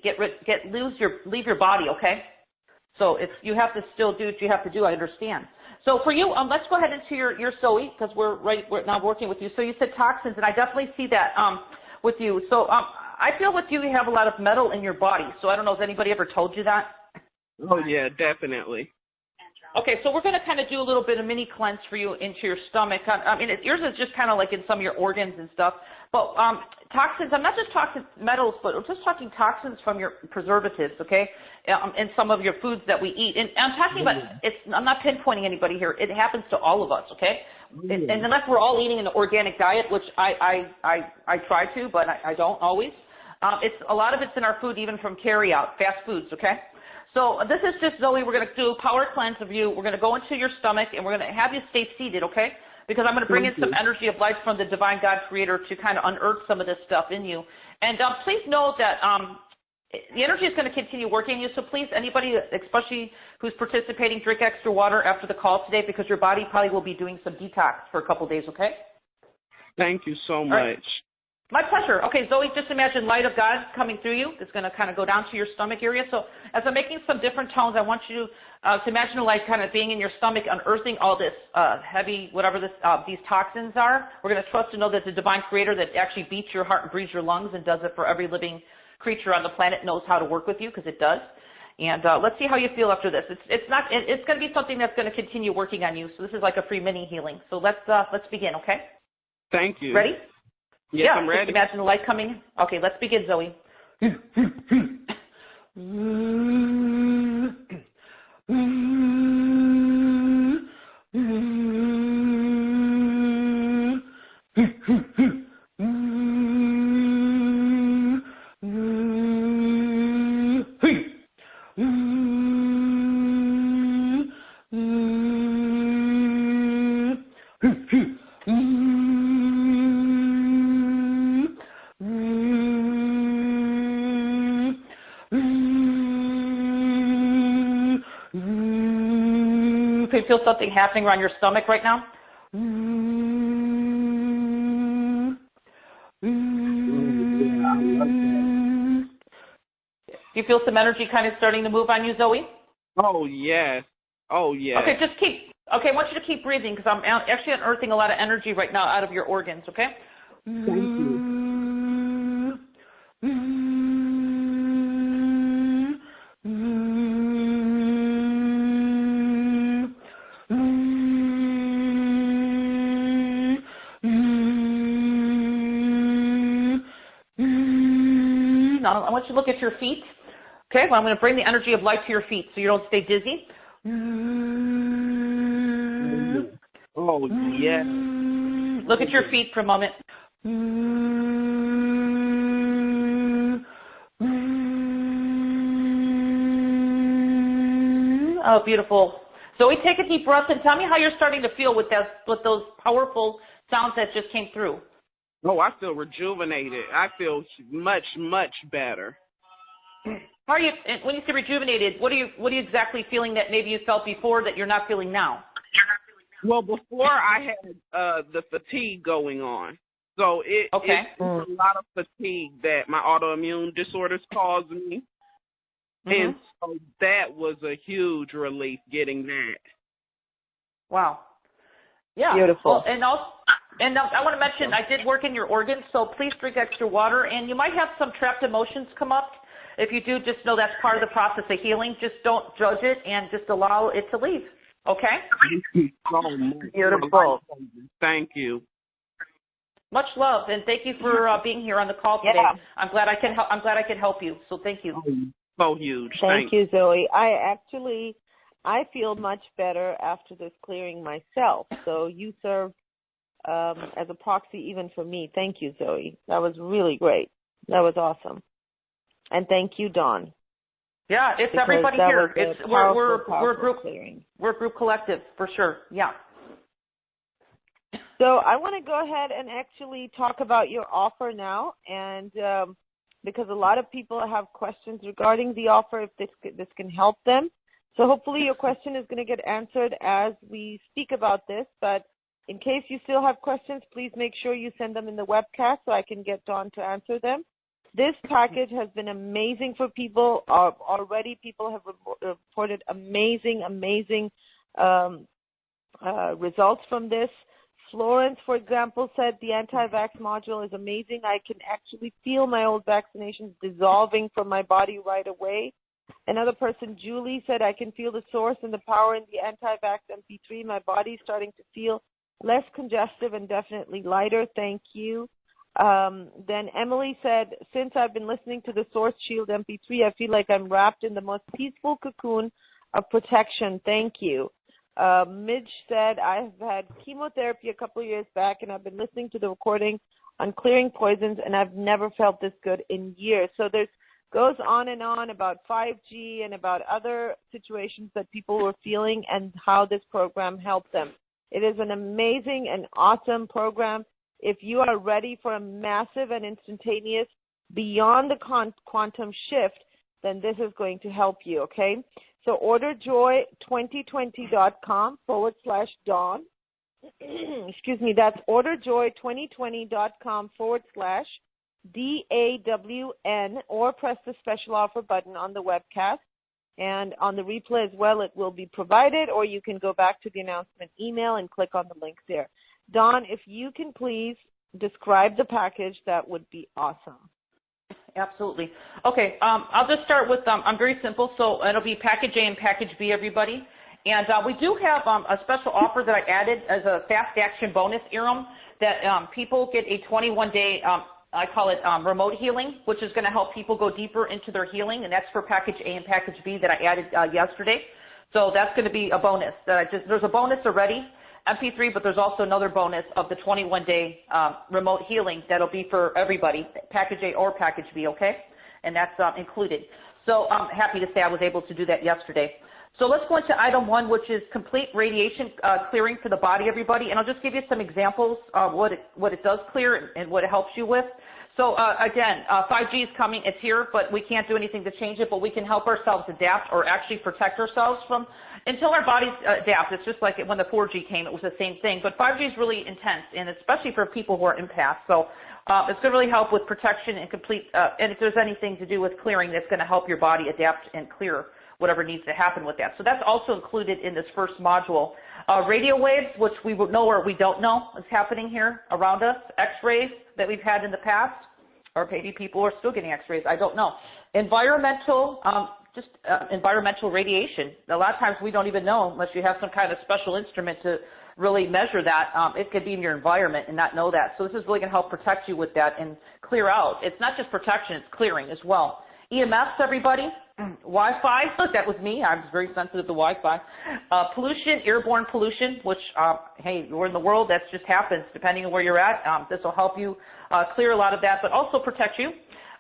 leave your body, okay? So you have to still do what you have to do. I understand. So for you, let's go ahead into your SOE, because we're now working with you. So you said toxins, and I definitely see that with you. So I feel with you have a lot of metal in your body. So I don't know, has anybody ever told you that? Oh, yeah, definitely. Okay, so we're going to kind of do a little bit of mini cleanse for you into your stomach. I mean, yours is just kind of like in some of your organs and stuff. But toxins, I'm not just talking metals, but I'm just talking toxins from your preservatives, okay, and some of your foods that we eat. And I'm talking about, I'm not pinpointing anybody here. It happens to all of us, okay? And unless we're all eating an organic diet, which I try to, but I don't always. A lot of it's in our food, even from carry out, fast foods, okay? So this is just, Zoe, we're going to do a power cleanse of you. We're going to go into your stomach, and we're going to have you stay seated, okay? Because I'm going to bring in some energy of life from the divine God creator to kind of unearth some of this stuff in you. And please know that the energy is going to continue working you. So please, anybody, especially who's participating, drink extra water after the call today, because your body probably will be doing some detox for a couple days, okay? Thank you so much. Right. My pleasure. Okay, Zoe, just imagine light of God coming through you. It's going to kind of go down to your stomach area. So as I'm making some different tones, I want you to imagine the light kind of being in your stomach, unearthing all this heavy, whatever these toxins are. We're going to trust to know that the divine creator that actually beats your heart and breathes your lungs and does it for every living creature on the planet knows how to work with you, because it does. And let's see how you feel after this. It's going to be something that's going to continue working on you. So this is like a free mini healing. So let's begin, okay? Thank you. Ready? Yes, yeah, I'm ready. Just imagine the light coming. Okay, let's begin, Zoe. Can you feel something happening around your stomach right now? Do you feel some energy kind of starting to move on you, Zoe? Oh, yes. Oh, yes. Okay, I want you to keep breathing, because I'm actually unearthing a lot of energy right now out of your organs, okay? Thank you. Now, I want you to look at your feet. Okay, well, I'm going to bring the energy of light to your feet so you don't stay dizzy. Oh, yes. Look at your feet for a moment. Oh, beautiful. Zoe, take a deep breath and tell me how you're starting to feel with those powerful sounds that just came through. Oh, I feel rejuvenated. I feel much, much better. How are you, when you say rejuvenated, what are you exactly feeling that maybe you felt before that you're not feeling now? Well, before I had the fatigue going on. So it's a lot of fatigue that my autoimmune disorders caused me. Mm-hmm. And so that was a huge relief getting that. Wow. Yeah. Beautiful. Well, and I want to mention, I did work in your organs, so please drink extra water. And you might have some trapped emotions come up. If you do, just know that's part of the process of healing. Just don't judge it and just allow it to leave. Okay? Thank you so much. Beautiful. Thank you. Much love, and thank you for being here on the call today. Yeah. I'm glad I can help you. So thank you. So huge. Thank you, Zoe. I feel much better after this clearing myself. So you served as a proxy even for me. Thank you, Zoe. That was really great. That was awesome. And thank you, Dawn. Yeah, it's everybody here. We're a group clearing. We're a group collective for sure. Yeah. So I want to go ahead and actually talk about your offer now, and because a lot of people have questions regarding the offer, if this can help them. So hopefully your question is going to get answered as we speak about this. But in case you still have questions, please make sure you send them in the webcast so I can get Dawn to answer them. This package has been amazing for people. Already people have reported amazing results from this. Florence, for example, said the anti-vax module is amazing. I can actually feel my old vaccinations dissolving from my body right away. Another person, Julie, said I can feel the source and the power in the anti-vax MP3. My body's starting to feel less congestive and definitely lighter. Thank you. Then Emily said, since I've been listening to the Source Shield MP3, I feel like I'm wrapped in the most peaceful cocoon of protection. Thank you. Midge said, I've had chemotherapy a couple of years back, and I've been listening to the recording on clearing poisons, and I've never felt this good in years. So there's goes on and on about 5G and about other situations that people were feeling and how this program helped them. It is an amazing and awesome program. If you are ready for a massive and instantaneous beyond the quantum shift, then this is going to help you, okay? So order joy2020.com/Dawn. excuse me, that's orderjoy2020.com/DAWN, or press the special offer button on the webcast. And on the replay as well, it will be provided, or you can go back to the announcement email and click on the link there. Dawn, if you can please describe the package, that would be awesome. Absolutely. Okay, I'll just start with, I'm very simple, so it'll be package A and package B, everybody. And we do have a special offer that I added as a fast action bonus, Iram, that people get a 21-day, I call it remote healing, which is going to help people go deeper into their healing, and that's for package A and package B that I added yesterday. So that's going to be a bonus. There's a bonus already, MP3, but there's also another bonus of the 21-day remote healing that'll be for everybody, package A or package B, okay? And that's included. So I'm happy to say I was able to do that yesterday. So let's go into item 1, which is complete radiation clearing for the body, everybody. And I'll just give you some examples of what it does clear and what it helps you with. So again, 5G is coming, it's here, but we can't do anything to change it, but we can help ourselves adapt or actually protect ourselves from, until our bodies adapt. It's just like when the 4G came, it was the same thing. But 5G is really intense, and especially for people who are empaths. So it's going to really help with protection and complete, and if there's anything to do with clearing, that's going to help your body adapt and clear whatever needs to happen with that. So that's also included in this first module. Radio waves, which we know or we don't know is happening here around us. X-rays that we've had in the past, or maybe people are still getting X-rays, I don't know. Environmental, environmental radiation. A lot of times we don't even know unless you have some kind of special instrument to really measure that. It could be in your environment and not know that. So this is really going to help protect you with that and clear out. It's not just protection, it's clearing as well. EMFs, everybody. Wi-Fi, that was me. I was very sensitive to Wi-Fi. Pollution, airborne pollution, which, hey, we're in the world, that just happens depending on where you're at. This will help you clear a lot of that, but also protect you.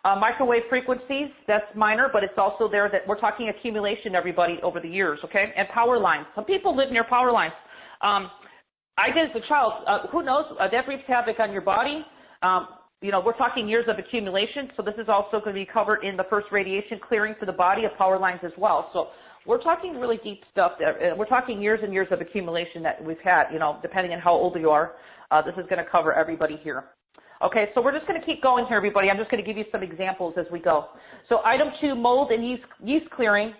Microwave frequencies, that's minor, but it's also there that we're talking accumulation, everybody, over the years, okay? And power lines. Some people live near power lines. I did as a child. Who knows? That wreaks havoc on your body. You know, we're talking years of accumulation, so this is also going to be covered in the first radiation clearing for the body of power lines as well. So we're talking really deep stuff there. We're talking years and years of accumulation that we've had, you know, depending on how old you are. This is going to cover everybody here. Okay, so we're just going to keep going here, everybody. I'm just going to give you some examples as we go. So item 2, mold and yeast clearing.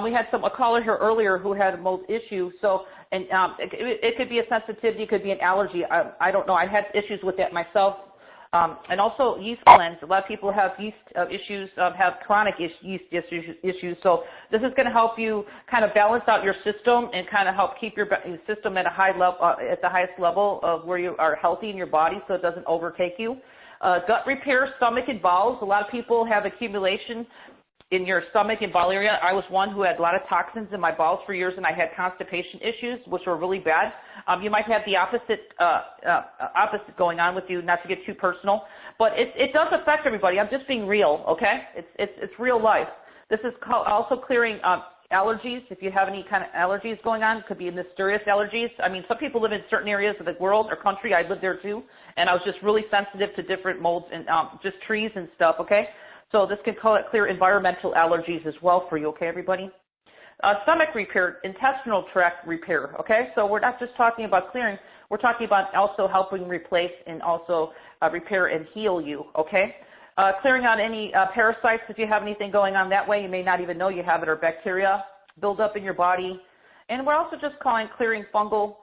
We had a caller here earlier who had a mold issue. So, and it could be a sensitivity, it could be an allergy. I don't know. I had issues with that myself. And also yeast cleanse. A lot of people have yeast issues, have chronic yeast issues. So this is going to help you kind of balance out your system and kind of help keep your system at a high level, at the highest level of where you are healthy in your body, so it doesn't overtake you. Gut repair, stomach and bowels. A lot of people have accumulation in your stomach and bowel area. I was one who had a lot of toxins in my bowels for years, and I had constipation issues, which were really bad. You might have the opposite going on with you, not to get too personal, but it does affect everybody. I'm just being real, okay? It's real life. This is also clearing allergies. If you have any kind of allergies going on, it could be mysterious allergies. I mean, some people live in certain areas of the world or country. I lived there too, and I was just really sensitive to different molds and just trees and stuff, okay? So this can clear environmental allergies as well for you, okay, everybody? Stomach repair, intestinal tract repair, okay? So we're not just talking about clearing, we're talking about also helping replace and also repair and heal you, okay? Clearing out any parasites, if you have anything going on that way, you may not even know you have it, or bacteria build up in your body. And we're also just clearing fungal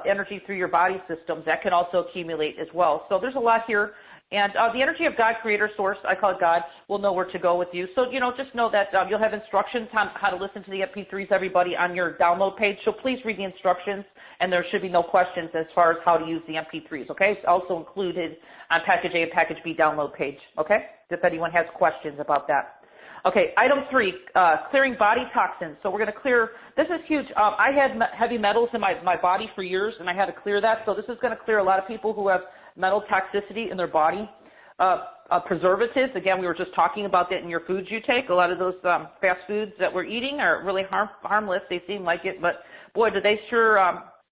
energy through your body systems. That can also accumulate as well. So there's a lot here. And the energy of God, creator, source, I call it God, will know where to go with you. So, you know, just know that you'll have instructions on how to listen to the MP3s, everybody, on your download page. So please read the instructions, and there should be no questions as far as how to use the MP3s, okay? It's also included on Package A and Package B download page, okay? If anyone has questions about that. Okay, item 3, clearing body toxins. So we're going to clear, this is huge. I had heavy metals in my body for years, and I had to clear that. So this is going to clear a lot of people who have metal toxicity in their body. Preservatives, again, we were just talking about that in your foods you take. A lot of those fast foods that we're eating are really harmless. They seem like it, but boy, do they sure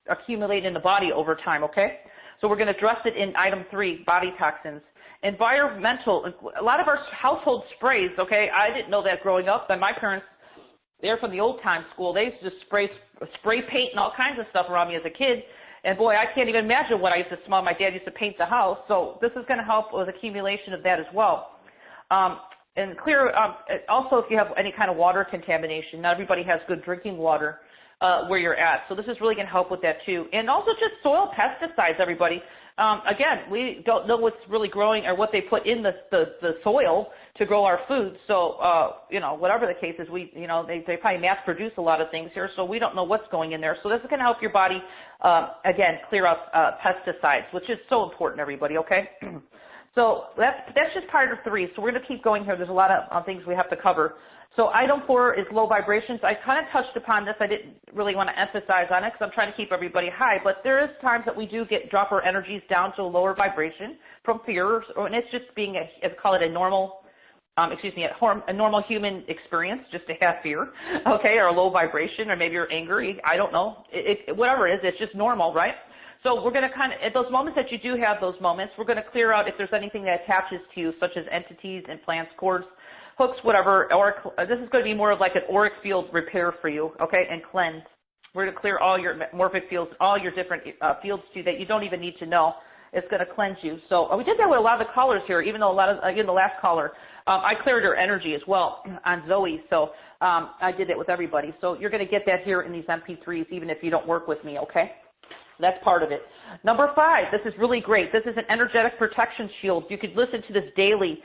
accumulate in the body over time, okay? So we're going to address it in item 3, body toxins. Environmental, a lot of our household sprays, okay, I didn't know that growing up, and my parents, they're from the old time school. They used to just spray paint and all kinds of stuff around me as a kid. And boy, I can't even imagine what I used to smell. My dad used to paint the house. So this is going to help with accumulation of that as well. And clear, also if you have any kind of water contamination, not everybody has good drinking water where you're at. So this is really going to help with that too. And also just soil pesticides, everybody. Again, we don't know what's really growing or what they put in the soil to grow our food. So, whatever the case is, they probably mass produce a lot of things here, so we don't know what's going in there. So this is going to help your body, again, clear out pesticides, which is so important, everybody, okay? So that's just part of 3. So we're going to keep going here. There's a lot of things we have to cover. So item 4 is low vibrations. I kind of touched upon this. I didn't really want to emphasize on it because I'm trying to keep everybody high. But there is times that we do drop our energies down to a lower vibration from fear, and it's just being call it a normal, a normal human experience, just to have fear, okay, or a low vibration, or maybe you're angry. I don't know. Whatever it is, it's just normal, right? So we're going to kind of, at those moments that you do have those moments, we're going to clear out if there's anything that attaches to you, such as entities, implants, cords, hooks, whatever. This is going to be more of like an auric field repair for you, okay, and cleanse. We're going to clear all your morphic fields, all your different fields too that you don't even need to know. It's going to cleanse you. So we did that with a lot of the callers here, even though a lot of, again, the last caller, I cleared her energy as well on Zoe. So I did it with everybody. So you're going to get that here in these MP3s, even if you don't work with me, okay? That's part of it. Number 5, this is really great. This is an energetic protection shield. You could listen to this daily.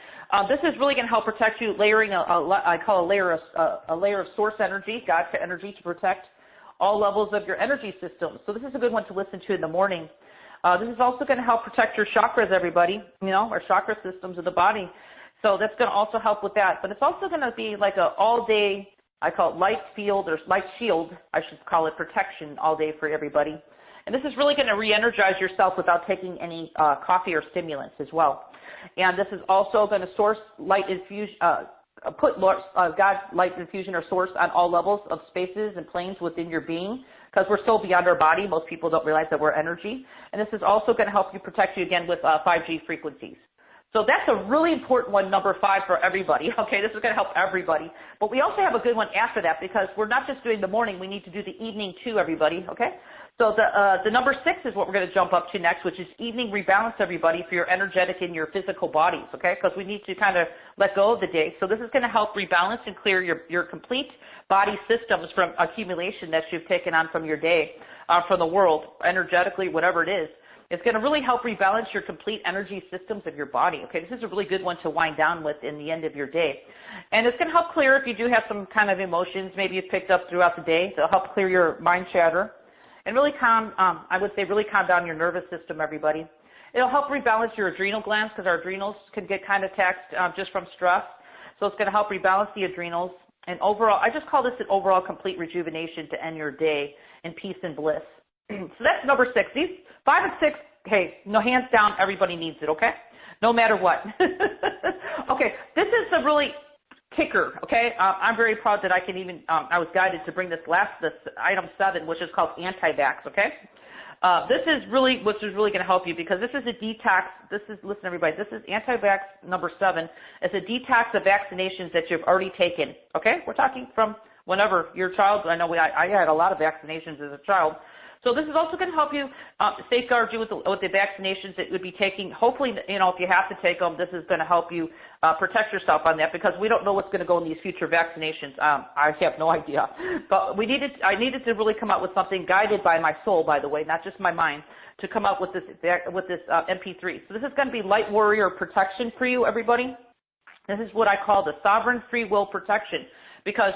This is really going to help protect you, layering I call a layer of source energy, God energy, to protect all levels of your energy system. So this is a good one to listen to in the morning. This is also going to help protect your chakras, everybody, our chakra systems of the body. So that's going to also help with that. But it's also going to be like an all-day, I call it light field or light shield, I should call it protection all day for everybody. And this is really going to re-energize yourself without taking any coffee or stimulants as well. And this is also going to source light infusion, put God light infusion or source on all levels of spaces and planes within your being, because we're so beyond our body. Most people don't realize that we're energy. And this is also going to help you protect you again with 5G frequencies. So that's a really important one, number 5, for everybody. Okay, this is going to help everybody. But we also have a good one after that, because we're not just doing the morning. We need to do the evening too, everybody. Okay. So the number 6 is what we're going to jump up to next, which is evening rebalance, everybody, for your energetic and your physical bodies, okay? Because we need to kind of let go of the day. So this is going to help rebalance and clear your complete body systems from accumulation that you've taken on from your day, from the world, energetically, whatever it is. It's going to really help rebalance your complete energy systems of your body, okay? This is a really good one to wind down with in the end of your day. And it's going to help clear if you do have some kind of emotions maybe you've picked up throughout the day. It'll help clear your mind chatter. And really I would say really calm down your nervous system, everybody. It'll help rebalance your adrenal glands, because our adrenals can get kind of taxed just from stress. So it's going to help rebalance the adrenals. And overall, I just call this an overall complete rejuvenation to end your day in peace and bliss. So that's number 6. These 5 and 6, hey, no, hands down, everybody needs it, okay? No matter what. Okay, this is a really kicker, okay? I'm very proud that I can even, I was guided to bring this item 7, which is called anti-vax, okay? This is really, which is really going to help you, because this is a detox. Listen everybody, this is anti-vax number 7. It's a detox of vaccinations that you've already taken, okay? We're talking from whenever your child, I know I had a lot of vaccinations as a child. So this is also going to help you safeguard you with the vaccinations that you would be taking. Hopefully, if you have to take them, this is going to help you protect yourself on that, because we don't know what's going to go in these future vaccinations. I have no idea. But I needed to really come out with something guided by my soul, by the way, not just my mind, to come out with this MP3. So this is going to be light warrior protection for you, everybody. This is what I call the sovereign free will protection, because,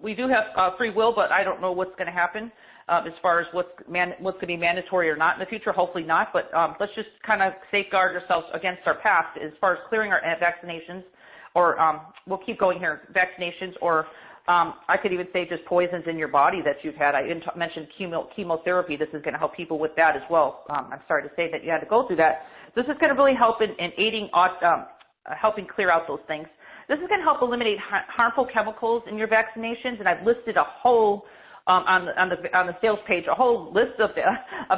we do have free will, but I don't know what's going to happen. As far as what's going to be mandatory or not in the future, hopefully not. But let's just kind of safeguard ourselves against our past as far as clearing our vaccinations, or we'll keep going here, vaccinations, or I could even say just poisons in your body that you've had. I mentioned chemotherapy. This is going to help people with that as well. I'm sorry to say that you had to go through that. This is going to really help in aiding, helping clear out those things. This is going to help eliminate harmful chemicals in your vaccinations, and I've listed a whole on the sales page, a whole list of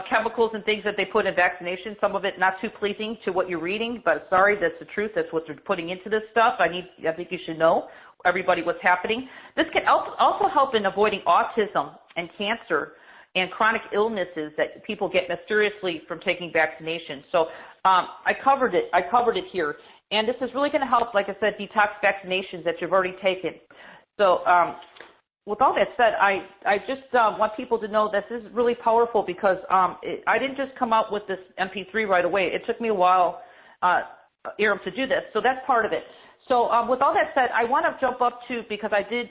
chemicals and things that they put in vaccinations. Some of it not too pleasing to what you're reading, but sorry, that's the truth. That's what they're putting into this stuff. I think you should know, everybody, what's happening. This can also help in avoiding autism and cancer and chronic illnesses that people get mysteriously from taking vaccinations. So I covered it here. And this is really going to help, like I said, detox vaccinations that you've already taken. So with all that said, I just want people to know this is really powerful because I didn't just come out with this MP3 right away. It took me a while, Aram, to do this. So that's part of it. So with all that said, I want to jump up to, because I did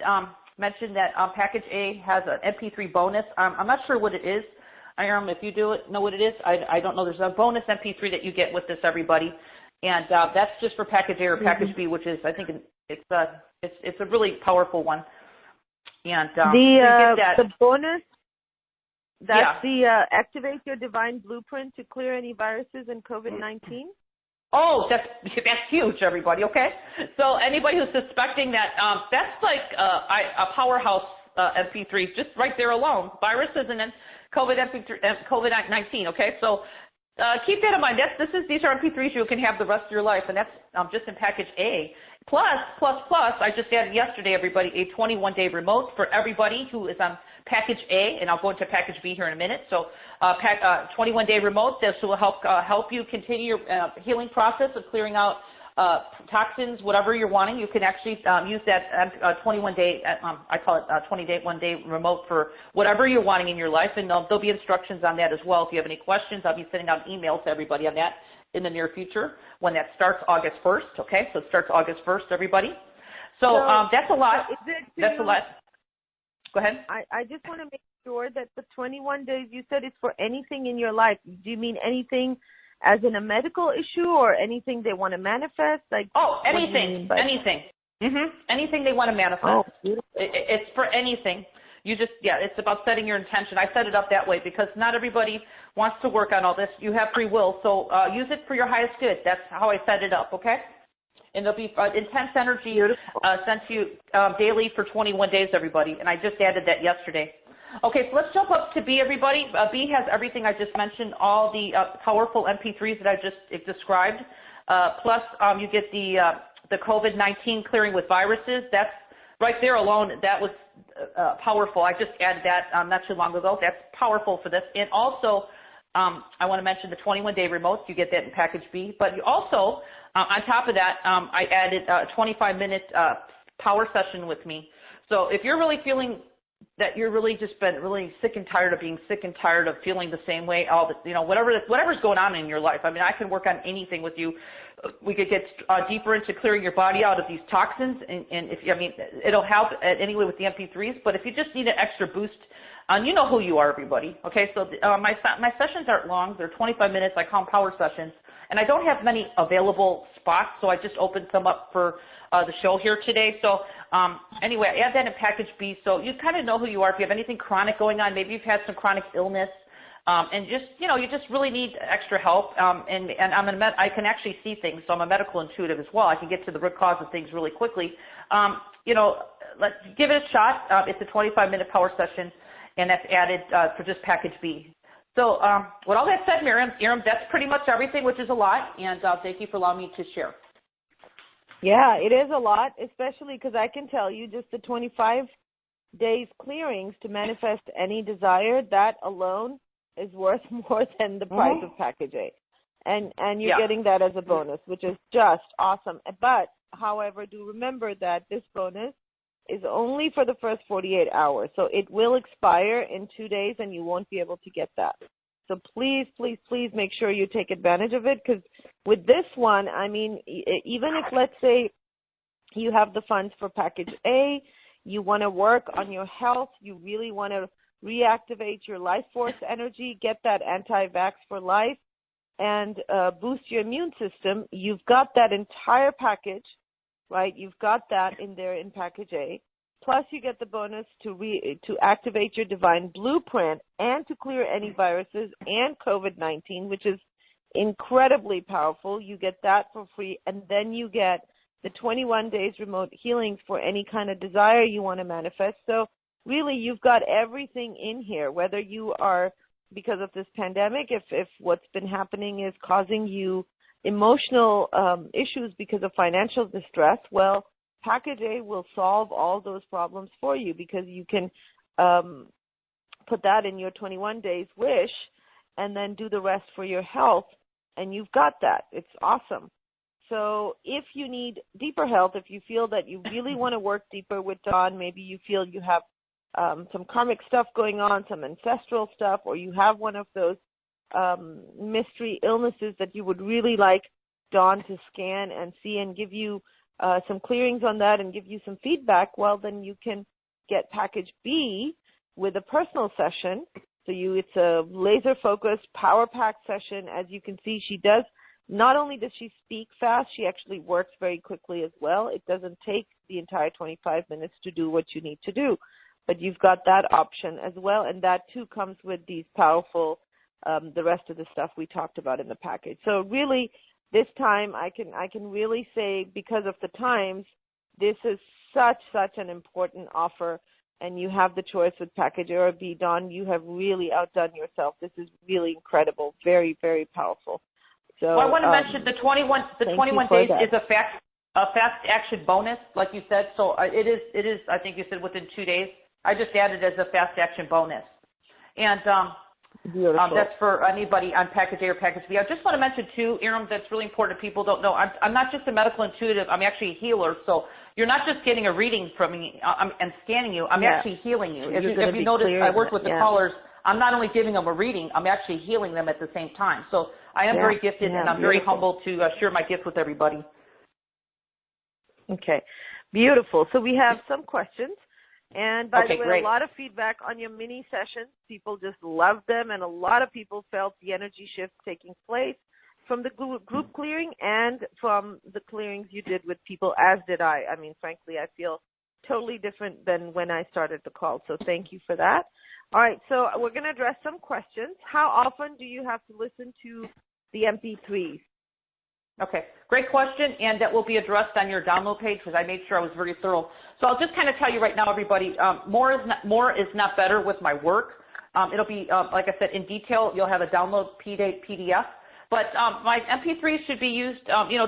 mention that Package A has an MP3 bonus. I'm not sure what it is. Aram, if you know what it is, I don't know. There's a bonus MP3 that you get with this, everybody. And that's just for Package A or Package B, which is, I think, it's a really powerful one. And the bonus, that's the activate your divine blueprint to clear any viruses and COVID-19. Oh, that's huge, everybody. Okay, so anybody who's suspecting that, that's like a powerhouse MP3, just right there alone. Viruses and then COVID-19. Okay, so. Keep that in mind. These are MP3s you can have the rest of your life, and that's just in Package A. Plus, I just added yesterday, everybody, a 21-day remote for everybody who is on Package A, and I'll go into Package B here in a minute. So 21-day remote, this will help you continue your healing process of clearing out toxins, whatever you're wanting. You can actually use that 21-day, I call it 21-day remote for whatever you're wanting in your life, and there'll be instructions on that as well. If you have any questions, I'll be sending out emails to everybody on that in the near future when that starts August 1st, okay? So it starts August 1st, everybody. So that's a lot. That's a lot. Go ahead. I just want to make sure that the 21 days you said is for anything in your life. Do you mean anything as in a medical issue or anything they want to manifest? Like, anything, anything. Anything they want to manifest. Oh, beautiful. It's for anything. You just, it's about setting your intention. I set it up that way because not everybody wants to work on all this. You have free will, so use it for your highest good. That's how I set it up, okay? And there'll be intense energy sent to you daily for 21 days, everybody, and I just added that yesterday. Okay, so let's jump up to B, everybody. B has everything I just mentioned, all the powerful MP3s that I just described. Plus, you get the COVID-19 clearing with viruses. That's right there alone. That was powerful. I just added that not too long ago. That's powerful for this. And also, I want to mention the 21-day remotes. You get that in Package B. But you also, on top of that, I added a 25-minute power session with me. So if you're really feeling that you're really just been really sick and tired of being sick and tired of feeling the same way, whatever's going on in your life. I mean, I can work on anything with you. We could get deeper into clearing your body out of these toxins, and it'll help anyway with the MP3s. But if you just need an extra boost, you know who you are, everybody. Okay, so my sessions aren't long; they're 25 minutes. I call them power sessions, and I don't have many available spots, so I just opened some up for the show here today. So anyway, I add that in Package B, so you kind of know who you are. If you have anything chronic going on, maybe you've had some chronic illness, and just, you just really need extra help. And I can actually see things, so I'm a medical intuitive as well. I can get to the root cause of things really quickly. Let's give it a shot. It's a 25-minute power session, and that's added for just Package B. So with all that said, Miriam, that's pretty much everything, which is a lot, and thank you for allowing me to share. Yeah, it is a lot, especially because I can tell you just the 25 days clearings to manifest any desire, that alone is worth more than the price of Package A. And you're getting that as a bonus, which is just awesome. But, however, do remember that this bonus is only for the first 48 hours. So it will expire in 2 days, and you won't be able to get that. So please, please, please make sure you take advantage of it, because with this one, I mean, even if, let's say, you have the funds for Package A, you want to work on your health, you really want to reactivate your life force energy, get that anti-vax for life, and boost your immune system, you've got that entire package, right? You've got that in there in Package A. Plus, you get the bonus to activate your divine blueprint and to clear any viruses and COVID-19, which is incredibly powerful. You get that for free, and then you get the 21 days remote healings for any kind of desire you want to manifest. So really, you've got everything in here, whether you are, because of this pandemic, if what's been happening is causing you emotional issues because of financial distress, well, Package A will solve all those problems for you, because you can put that in your 21 days wish, and then do the rest for your health, and you've got that. It's awesome. So if you need deeper health, if you feel that you really want to work deeper with Dawn, maybe you feel you have some karmic stuff going on, some ancestral stuff, or you have one of those mystery illnesses that you would really like Dawn to scan and see and give you some clearings on that and give you some feedback, well, then you can get package B with a personal session. So it's a laser-focused, power-packed session. As you can see, she does, not only does she speak fast, she actually works very quickly as well. It doesn't take the entire 25 minutes to do what you need to do. But you've got that option as well, and that too comes with these powerful, the rest of the stuff we talked about in the package. So really, this time I can really say, because of the times, this is such an important offer, and you have the choice with package A or B. Dawn, you have really outdone yourself. This is really incredible, very, very powerful. So I want to mention the 21 days is a fast action bonus, like you said. So it is. I think you said within 2 days. I just added as a fast action bonus, and that's for anybody on package A or package B. I just want to mention too, Iram, that's really important. People don't know. I'm not just a medical intuitive. I'm actually a healer. So you're not just getting a reading from me and scanning you. I'm actually healing you. If you notice, I work with the callers. I'm not only giving them a reading, I'm actually healing them at the same time. So I am very gifted, and I'm very humble to share my gift with everybody. Okay, beautiful. So we have some questions. And by the way, great. A lot of feedback on your mini sessions. People just loved them, and a lot of people felt the energy shift taking place from the group clearing and from the clearings you did with people, as did I. I mean, frankly, I feel totally different than when I started the call, so thank you for that. All right, so we're going to address some questions. How often do you have to listen to the MP3s? Okay, great question, and that will be addressed on your download page because I made sure I was very thorough. So I'll just kind of tell you right now, everybody, more is not better with my work. It'll be, like I said, in detail. You'll have a download PDF. But my MP3s should be used,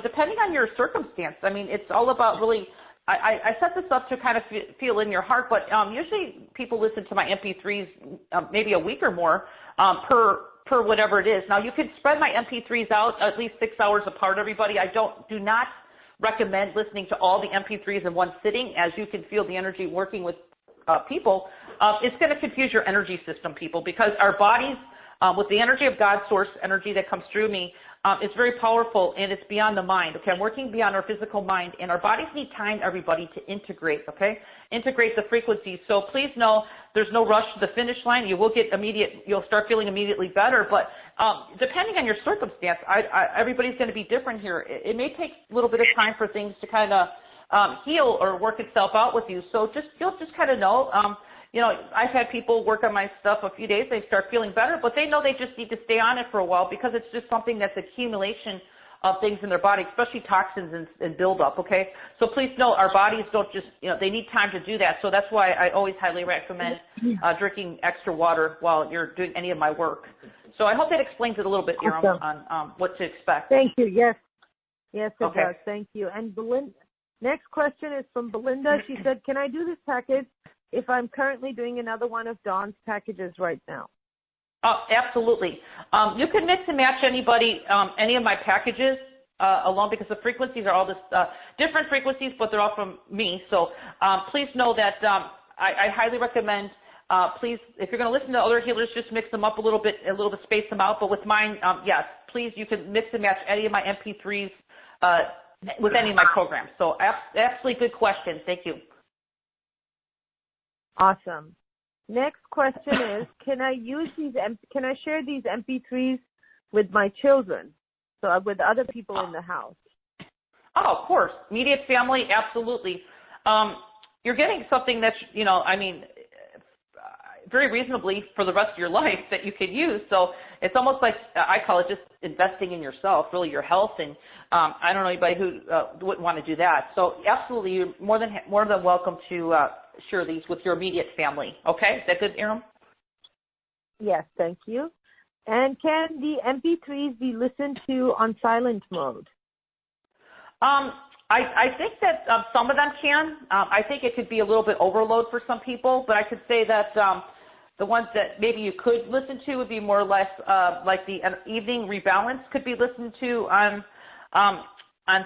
depending on your circumstance. I mean, it's all about really, I set this up to kind of feel in your heart, but usually people listen to my MP3s maybe a week or more per whatever it is. Now, you could spread my MP3s out at least 6 hours apart, everybody. I do not recommend listening to all the MP3s in one sitting, as you can feel the energy working with people. It's going to confuse your energy system, people, because our bodies, with the energy of God source energy that comes through me, it's very powerful, and it's beyond the mind, okay? I'm working beyond our physical mind, and our bodies need time, everybody, to integrate, okay? Integrate the frequencies. So please know there's no rush to the finish line. You will get you'll start feeling immediately better, but depending on your circumstance, everybody's going to be different here. It may take a little bit of time for things to kind of heal or work itself out with you. So you'll just kind of know. I've had people work on my stuff a few days. They start feeling better, but they know they just need to stay on it for a while because it's just something that's accumulation of things in their body, especially toxins and buildup, okay? So please know our bodies don't just, they need time to do that. So that's why I always highly recommend drinking extra water while you're doing any of my work. So I hope that explains it a little bit, Iram, on what to expect. Thank you. Yes, it does. Thank you. And next question is from Belinda. She said, can I do this package if I'm currently doing another one of Dawn's packages right now? Oh, absolutely. You can mix and match any of my packages along, because the frequencies are all different frequencies, but they're all from me. So please know that I highly recommend, please, if you're going to listen to other healers, just mix them up a little bit, space them out. But with mine, yes, please, you can mix and match any of my MP3s with any of my programs. So absolutely good question. Thank you. Awesome. Next question is, can I share these MP3s with my children, so with other people in the house? Oh, of course. Immediate family, absolutely. You're getting something that's, very reasonably for the rest of your life that you could use. So it's almost like, I call it just investing in yourself, really your health. And I don't know anybody who wouldn't want to do that. So absolutely, you're more than welcome to share these with your immediate family. Okay? Is that good, Iram? Yes, thank you. And can the MP3s be listened to on silent mode? I think that some of them can. I think it could be a little bit overload for some people, but I could say that The ones that maybe you could listen to would be more or less like the evening rebalance could be listened to on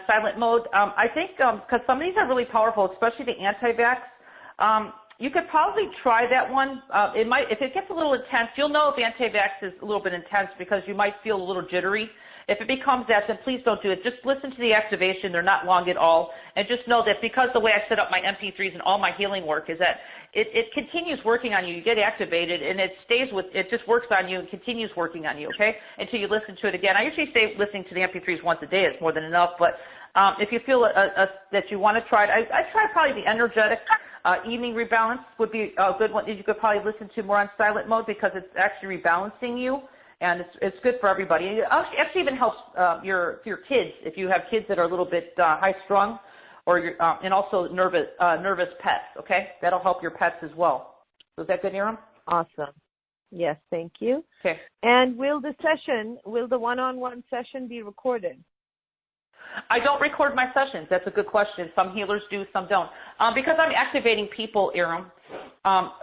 silent mode. I think because some of these are really powerful, especially the anti-vax. You could probably try that one. If it gets a little intense, you'll know if anti-vax is a little bit intense because you might feel a little jittery. If it becomes that, then please don't do it. Just listen to the activation. They're not long at all. And just know that because the way I set up my MP3s and all my healing work is that it continues working on you. You get activated, and it just works on you and continues working on you, okay, until you listen to it again. I usually say listening to the MP3s once a day is more than enough, but if you feel that you want to try it, I try probably the energetic evening rebalance would be a good one. You could probably listen to more on silent mode because it's actually rebalancing you. And it's good for everybody. It actually even helps your kids if you have kids that are a little bit high strung, or and also nervous pets. Okay, that'll help your pets as well. So is that good, Niram? Awesome. Yes, thank you. Okay. And will the one-on-one session be recorded? I don't record my sessions. That's a good question. Some healers do, some don't. Because I'm activating people, Aram,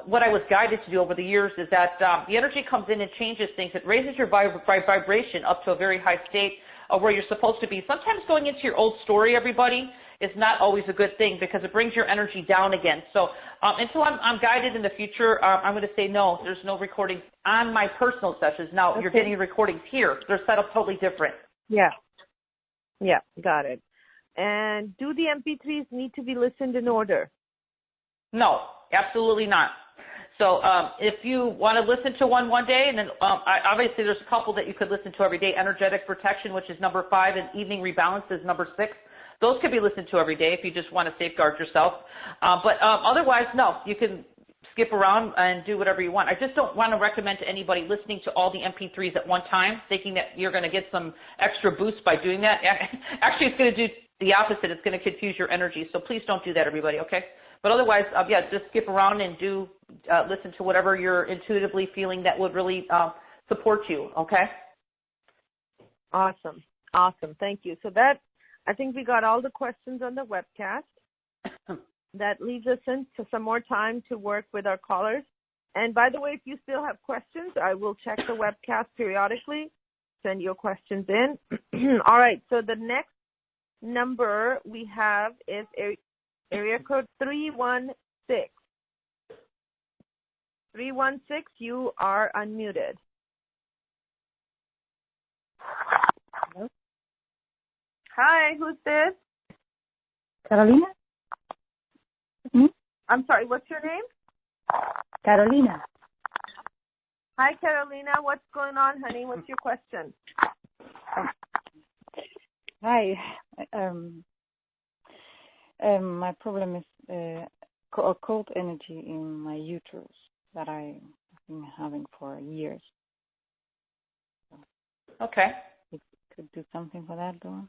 what I was guided to do over the years is that the energy comes in and changes things. It raises your vibration up to a very high state of where you're supposed to be. Sometimes going into your old story, everybody, is not always a good thing because it brings your energy down again. So until I'm guided in the future, I'm going to say no, there's no recordings on my personal sessions. Now, okay. You're getting recordings here. They're set up totally different. Yeah. Yeah, got it. And do the MP3s need to be listened in order? No, absolutely not. So if you want to listen to one day, and then obviously there's a couple that you could listen to every day. Energetic Protection, which is number 5, and Evening Rebalance is number 6. Those could be listened to every day if you just want to safeguard yourself. But otherwise, no, you can skip around and do whatever you want. I just don't want to recommend to anybody listening to all the MP3s at one time, thinking that you're going to get some extra boost by doing that. Actually, it's going to do the opposite. It's going to confuse your energy. So please don't do that, everybody, okay? But otherwise, just skip around and do listen to whatever you're intuitively feeling that would really support you, okay? Awesome. Awesome. Thank you. So that, I think we got all the questions on the webcast. That leaves us into some more time to work with our callers. And by the way, if you still have questions, I will check the webcast periodically, send your questions in. All right, so the next number we have is area code 316. 316, you are unmuted. Hello? Hi, who's this? Carolina? Hmm? I'm sorry, what's your name? Carolina. Hi, Carolina. What's going on, honey? What's your question? Hi. My problem is a cold energy in my uterus that I've been having for years. Okay. Could do something for that, Dawn?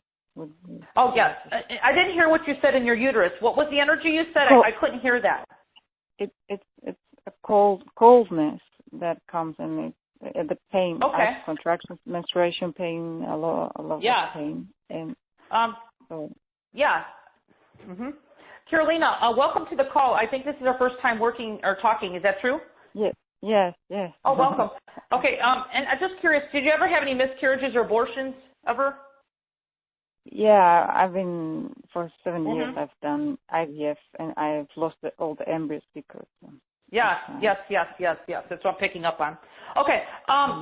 Oh, yes. I didn't hear what you said in your uterus. What was the energy you said? I couldn't hear that. It's a coldness that comes in it. The pain, okay. Contractions, menstruation pain, a lot of pain, and so. Yeah. Mhm. Carolina, welcome to the call. I think this is our first time working or talking. Is that true? Yes. Oh, welcome. Okay. And I'm just curious. Did you ever have any miscarriages or abortions ever? Yeah, I've been for 7 years. I've done IVF, and I've lost all the embryos because. Yes. That's what I'm picking up on. Okay,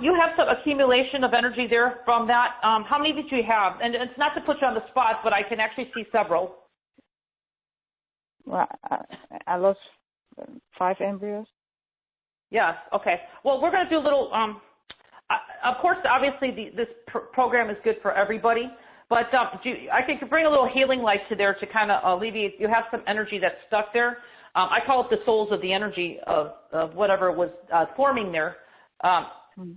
you have some accumulation of energy there from that. How many did you have? And it's not to put you on the spot, but I can actually see several. Well, I lost 5 embryos. Yes. Okay. Well, we're going to do a little. Of course, obviously, this program is good for everybody. But I can bring a little healing light to there to kind of alleviate. You have some energy that's stuck there. I call it the souls of the energy of whatever was forming there.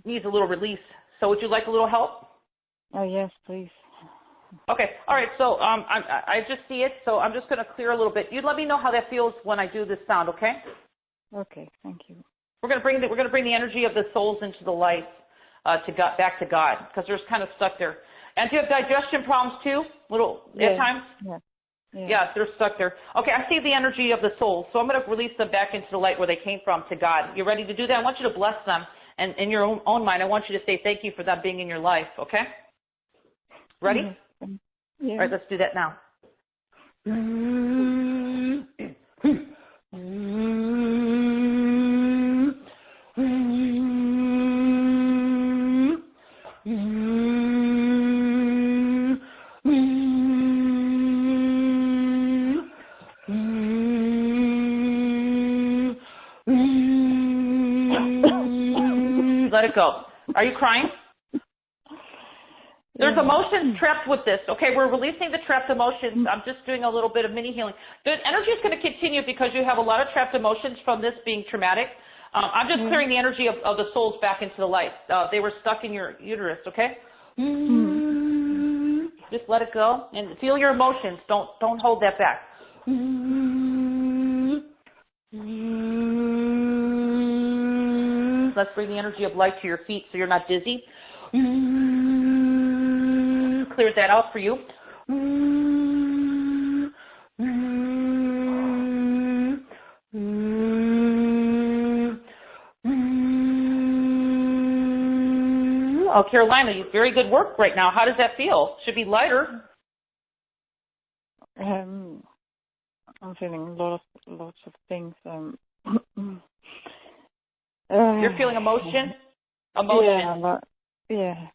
Needs a little release. So would you like a little help? Oh, yes, please. Okay. All right. So I just see it. So I'm just going to clear a little bit. You let me know how that feels when I do this sound, okay? Okay. Thank you. We're going to bring the energy of the souls into the light back to God because they're kind of stuck there. And do you have digestion problems too? At times? Yeah, they're stuck there. Okay, I see the energy of the soul, so I'm going to release them back into the light where they came from, to God. You ready to do that? I want you to bless them, and in your own mind, I want you to say thank you for them being in your life, okay? Ready? Yeah. All right, let's do that now. Let it go. Are you crying? There's emotions trapped with this. Okay, we're releasing the trapped emotions. I'm just doing a little bit of mini healing. The energy is going to continue because you have a lot of trapped emotions from this being traumatic. I'm just clearing the energy of the souls back into the light. They were stuck in your uterus, okay? Just let it go and feel your emotions. Don't hold that back. Let's bring the energy of light to your feet so you're not dizzy. Cleared that out for you. Oh, Carolina, very good work right now. How does that feel? Should be lighter. I'm feeling lots of things. You're feeling emotion? Emotion. Yeah.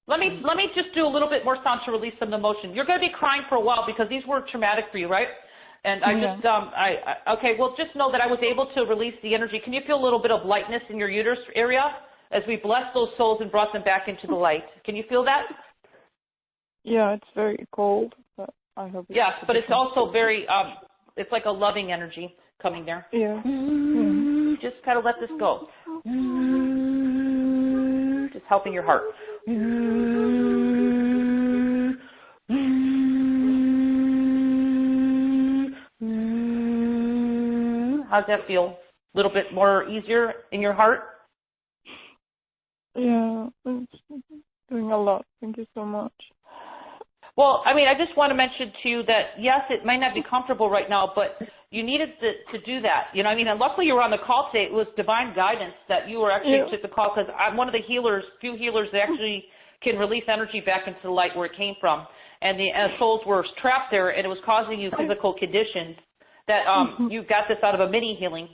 Let me just do a little bit more sound to release some emotion. You're going to be crying for a while because these were traumatic for you, right? And I just, okay, well, just know that I was able to release the energy. Can you feel a little bit of lightness in your uterus area as we blessed those souls and brought them back into the light? Can you feel that? Yeah, it's very cold, but I hope. Yes, but it's also very, it's like a loving energy coming there. Yeah. Just kind of let this go. Just helping your heart. How's that feel? A little bit more easier in your heart? Yeah, it's doing a lot. Thank you so much. Well, I mean, I just want to mention to you that, yes, it might not be comfortable right now, but you needed to do that. You know, I mean, and luckily you were on the call today. It was divine guidance that you were actually took the call, because I'm one of the few healers that actually can release energy back into the light where it came from. And the souls were trapped there, and it was causing you physical conditions that you got this out of a mini healing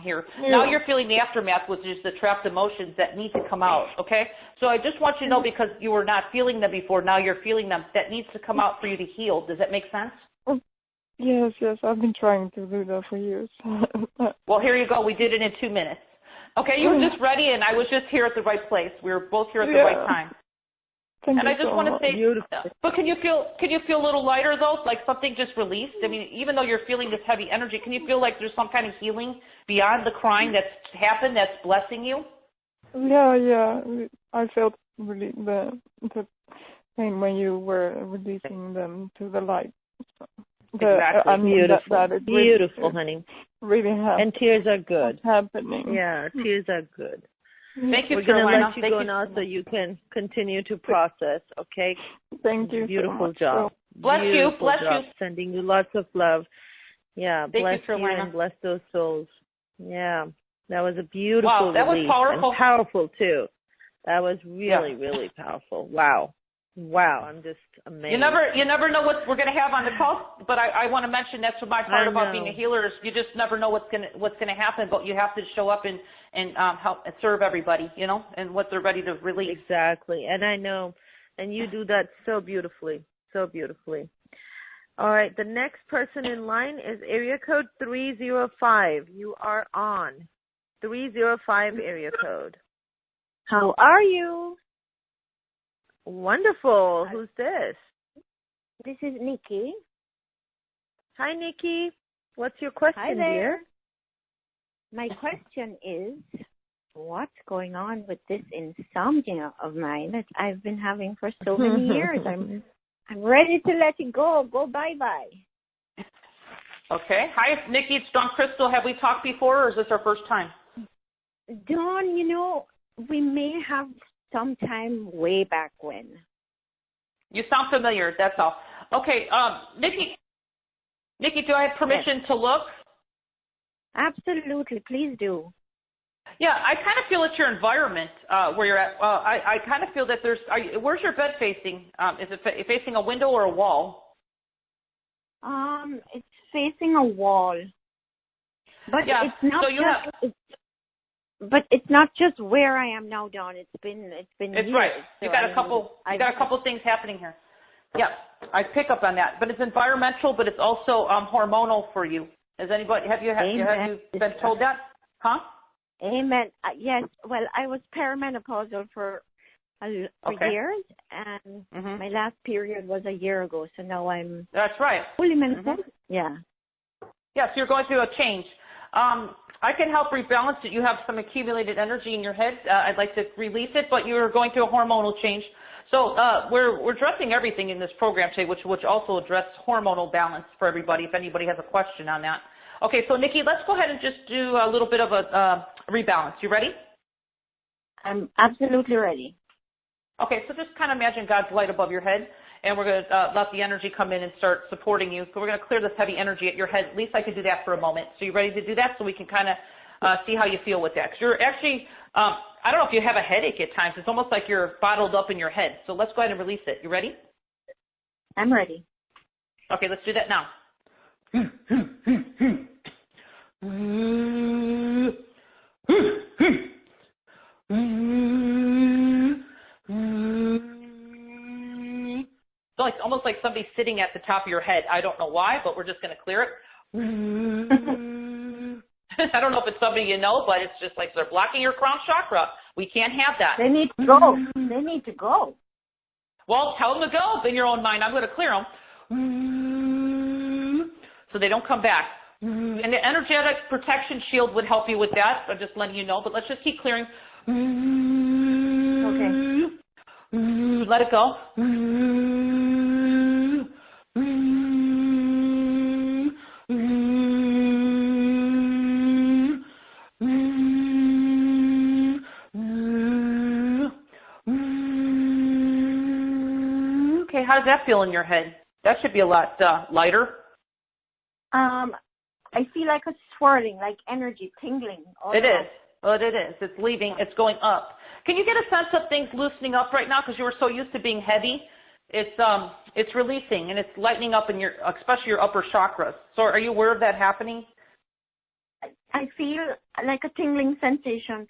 here. Yeah. Now you're feeling the aftermath, which is the trapped emotions that need to come out, okay? So I just want you to know, because you were not feeling them before, now you're feeling them. That needs to come out for you to heal. Does that make sense? Yes, I've been trying to do that for years. Well, here you go. We did it in 2 minutes. Okay, you were just ready, and I was just here at the right place. We were both here at the right time. Thank and you I just so want to much. say, Beautiful. but can you feel a little lighter though, like something just released? I mean, even though you're feeling this heavy energy, can you feel like there's some kind of healing beyond the crying that's happened that's blessing you? Yeah. I felt really the pain when you were releasing them to the light. Exactly. Beautiful. Beautiful, really, honey. Really happy. And tears are good. What's happening? Yeah, tears are good. Thank you, We're going to Carolina. let you go now so you can continue to process, okay? Thank you Beautiful so much. job. Bless you. Bless job. you. Sending you lots of love. Yeah, Thank bless you, Carolina. and bless those souls. Yeah, that was a beautiful Wow, that was release. powerful. And powerful, too. That was really, really powerful. Wow, I'm just amazed. You never know what we're going to have on the call, but I want to mention that's my part about being a healer is you just never know what's going to happen, but you have to show up and help and serve everybody, you know, and what they're ready to release. Exactly, and I know, and you do that so beautifully, so beautifully. All right, the next person in line is area code 305. You are on 305 area code. How are you? Wonderful. Who's this? This is Nikki. Hi, Nikki. What's your question, Hi there. dear? My question is, what's going on with this insomnia of mine that I've been having for so many years? I'm ready to let it go. Go bye-bye. Okay. Hi, Nikki. It's Dawn Crystal. Have we talked before, or is this our first time? Dawn, we may have sometime way back when. You sound familiar, that's all. Okay, Nikki, do I have permission to look? Absolutely, please do. Yeah, I kind of feel it's your environment where you're at. I kind of feel that where's your bed facing? Is it facing a window or a wall? It's facing a wall. But yeah, it's not so but it's not just where I am now, Dawn. It's been It's years. right. You So got a couple things happening here. Yeah, I pick up on that. But it's environmental, but it's also hormonal for you. Have you been told that? Huh? Amen. Yes. Well, I was perimenopausal for years, and my last period was a year ago. So now I'm. That's right. Fully menopausal. Yeah. Yes, you're going through a change. I can help rebalance it. You have some accumulated energy in your head. I'd like to release it, but you're going through a hormonal change. So we're addressing everything in this program today, which also address hormonal balance for everybody, if anybody has a question on that. Okay, so Nikki, let's go ahead and just do a little bit of a rebalance. You ready? I'm absolutely ready. Okay, so just kind of imagine God's light above your head, and we're going to let the energy come in and start supporting you. So we're going to clear this heavy energy at your head. At least I could do that for a moment. So you ready to do that so we can kind of see how you feel with that? Because you're actually, I don't know if you have a headache at times. It's almost like you're bottled up in your head. So let's go ahead and release it. You ready? I'm ready. Okay, let's do that now. So it's almost like somebody's sitting at the top of your head. I don't know why, but we're just going to clear it. I don't know if it's somebody you know, but it's just like they're blocking your crown chakra. We can't have that. They need to go. They need to go. Well, tell them to go in your own mind. I'm going to clear them so they don't come back. And the energetic protection shield would help you with that. I'm just letting you know, but let's just keep clearing. Okay. Let it go. Okay, how does that feel in your head? That should be a lot lighter. I feel like a swirling, like energy, tingling. It is. Well, it is. It's leaving. It's going up. Can you get a sense of things loosening up right now? Because you were so used to being heavy. It's releasing and it's lightening up in especially your upper chakras. So are you aware of that happening? I feel like a tingling sensation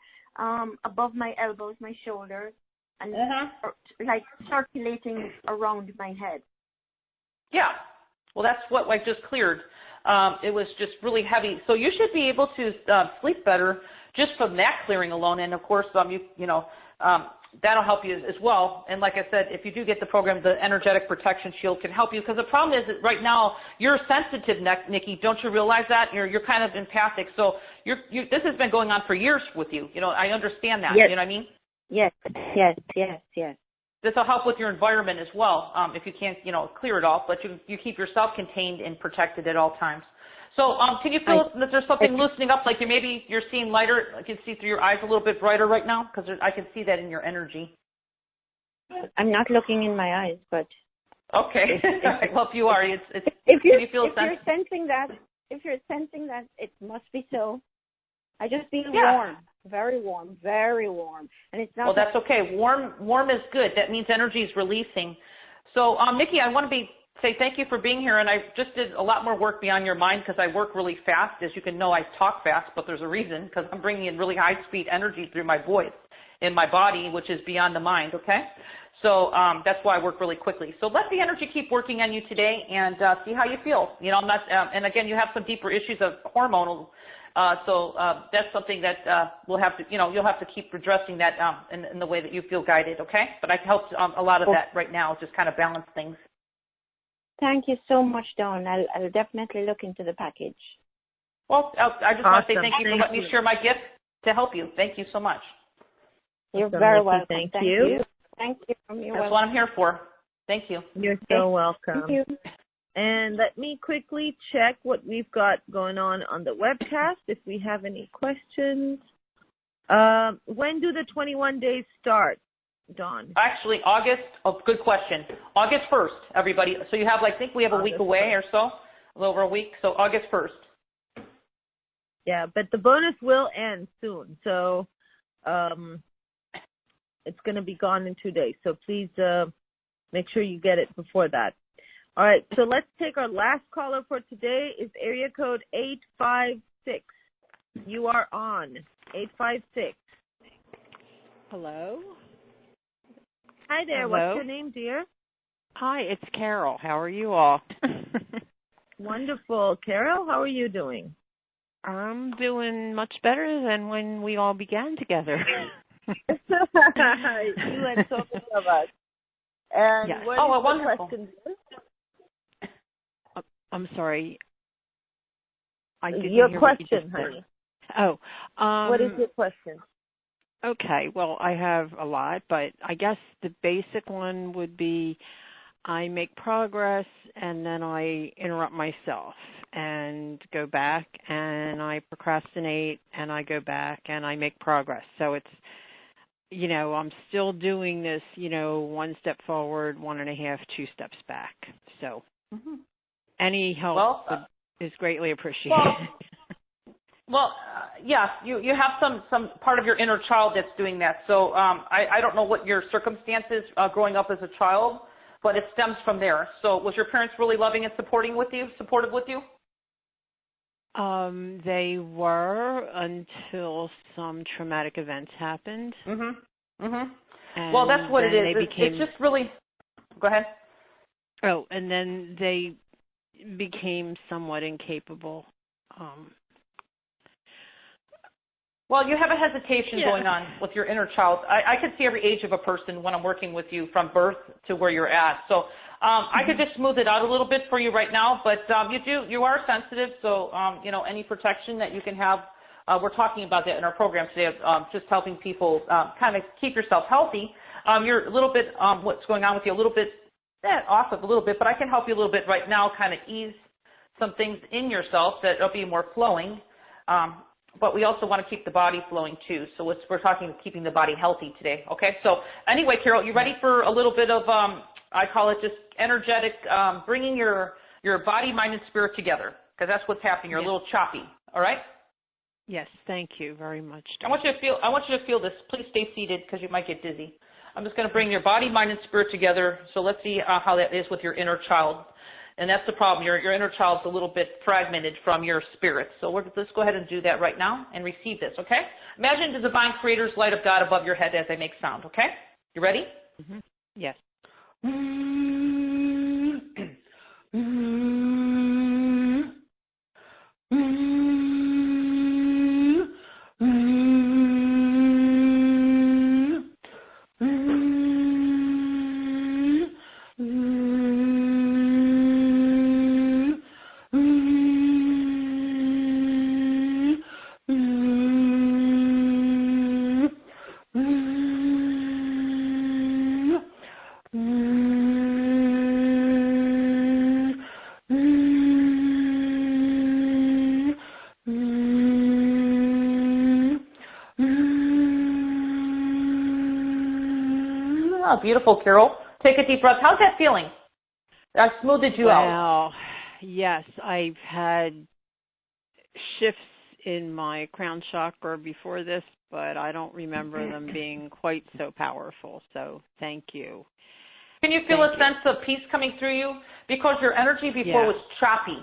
above my elbows, my shoulders, and like circulating around my head. Yeah. Well, that's what I just cleared. It was just really heavy. So you should be able to sleep better just from that clearing alone. And, of course, that'll help you as well. And like I said, if you do get the program, the energetic protection shield can help you. Because the problem is that right now you're sensitive, Nikki. Don't you realize that? You're kind of empathic. So this has been going on for years with you. I understand that. Yes. You know what I mean? Yes. This will help with your environment as well, if you can't, clear it all, but you keep yourself contained and protected at all times. So can you feel that there's something loosening up, like you're seeing lighter? I can see through your eyes a little bit brighter right now, because I can see that in your energy. I'm not looking in my eyes, but... Okay. Well, if you are, if you're sensing that, it must be so. I just feel warm. Very warm, very warm. And it's not. Well, that's okay. Warm is good. That means energy is releasing. So, Nikki, I want to say thank you for being here. And I just did a lot more work beyond your mind because I work really fast. As you can know, I talk fast, but there's a reason, because I'm bringing in really high-speed energy through my voice in my body, which is beyond the mind, okay? So that's why I work really quickly. So let the energy keep working on you today and see how you feel. I'm not, and again, you have some deeper issues of hormonal. So that's something that we'll have to, you'll have to keep addressing that in the way that you feel guided, okay? But I helped a lot of that right now, just kind of balance things. Thank you so much, Dawn. I'll definitely look into the package. Well, I just want to say thank you for letting me share my gift to help you. Thank you so much. You're very welcome. Thank you. Thank you. That's what I'm here for. Thank you. You're so welcome. Thank you. And let me quickly check what we've got going on the webcast, if we have any questions. When do the 21 days start? Dawn? Actually, good question. August 1st, everybody. So you have, I think we have a week away or so, a little over a week. So August 1st. Yeah, but the bonus will end soon. So it's going to be gone in 2 days. So please make sure you get it before that. All right, so let's take our last caller for today. Is area code 856. You are on. 856. Hello? Hi there. Hello? What's your name, dear? Hi, it's Carol. How are you all? Wonderful. Carol, how are you doing? I'm doing much better than when we all began together. You and so many of us. And yes. what is the wonderful. question? I'm sorry. I didn't Your hear what you question, just said. honey. What is your question? Okay, well, I have a lot, but I guess the basic one would be I make progress and then I interrupt myself and go back and I procrastinate and I go back and I make progress. So it's, I'm still doing this, 1 step forward, 1.5, 2 steps back. So any help is greatly appreciated. Well, yeah, you have some part of your inner child that's doing that. So I don't know what your circumstances growing up as a child, but it stems from there. So was your parents really loving and supportive with you? They were until some traumatic events happened. Well, that's what it is. It's just really. Go ahead. Oh, and then they became somewhat incapable. Well, you have a hesitation going on with your inner child. I can see every age of a person when I'm working with you from birth to where you're at. So I could just smooth it out a little bit for you right now, but you are sensitive. So, any protection that you can have, we're talking about that in our program today, just helping people kind of keep yourself healthy. You're a little bit, what's going on with you, a little bit off of a little bit, but I can help you a little bit right now, kind of ease some things in yourself that will be more flowing. But we also want to keep the body flowing too. So we're talking keeping the body healthy today. Okay. So anyway, Carol, you ready for a little bit of, I call it just energetic, bringing your body, mind, and spirit together, because that's what's happening. You're a little choppy. All right. Yes. Thank you very much. I want you to feel this. Please stay seated because you might get dizzy. I'm just going to bring your body, mind, and spirit together. So let's see how that is with your inner child. And that's the problem. Your inner child's a little bit fragmented from your spirit. So let's go ahead and do that right now and receive this, okay? Imagine the divine creator's light of God above your head as I make sound, okay? You ready? Yes. Oh, beautiful, Carol. Take a deep breath. How's that feeling? I smoothed you out. Well, yes, I've had shifts in my crown chakra before this, but I don't remember them being quite so powerful. So thank you. Can you feel a sense of peace coming through you? Because your energy before was choppy.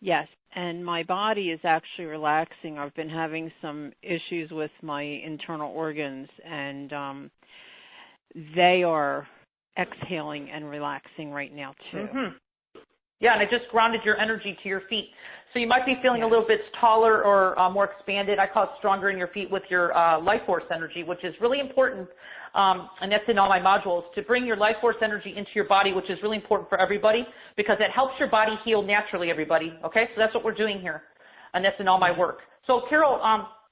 Yes, and my body is actually relaxing. I've been having some issues with my internal organs, and they are exhaling and relaxing right now, too. Yeah, and it just grounded your energy to your feet. So you might be feeling a little bit taller or more expanded. I call it stronger in your feet with your life force energy, which is really important. And that's in all my modules, to bring your life force energy into your body, which is really important for everybody because it helps your body heal naturally, everybody. Okay, so that's what we're doing here. And that's in all my work. So, Carol,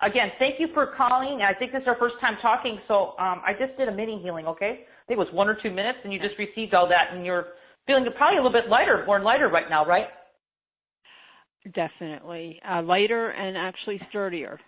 again, thank you for calling. I think this is our first time talking. So I just did a mini healing, okay? I think it was 1 or 2 minutes, and you just received all that, and you're feeling probably a little bit lighter, more lighter right now, right? Definitely. Lighter and actually sturdier.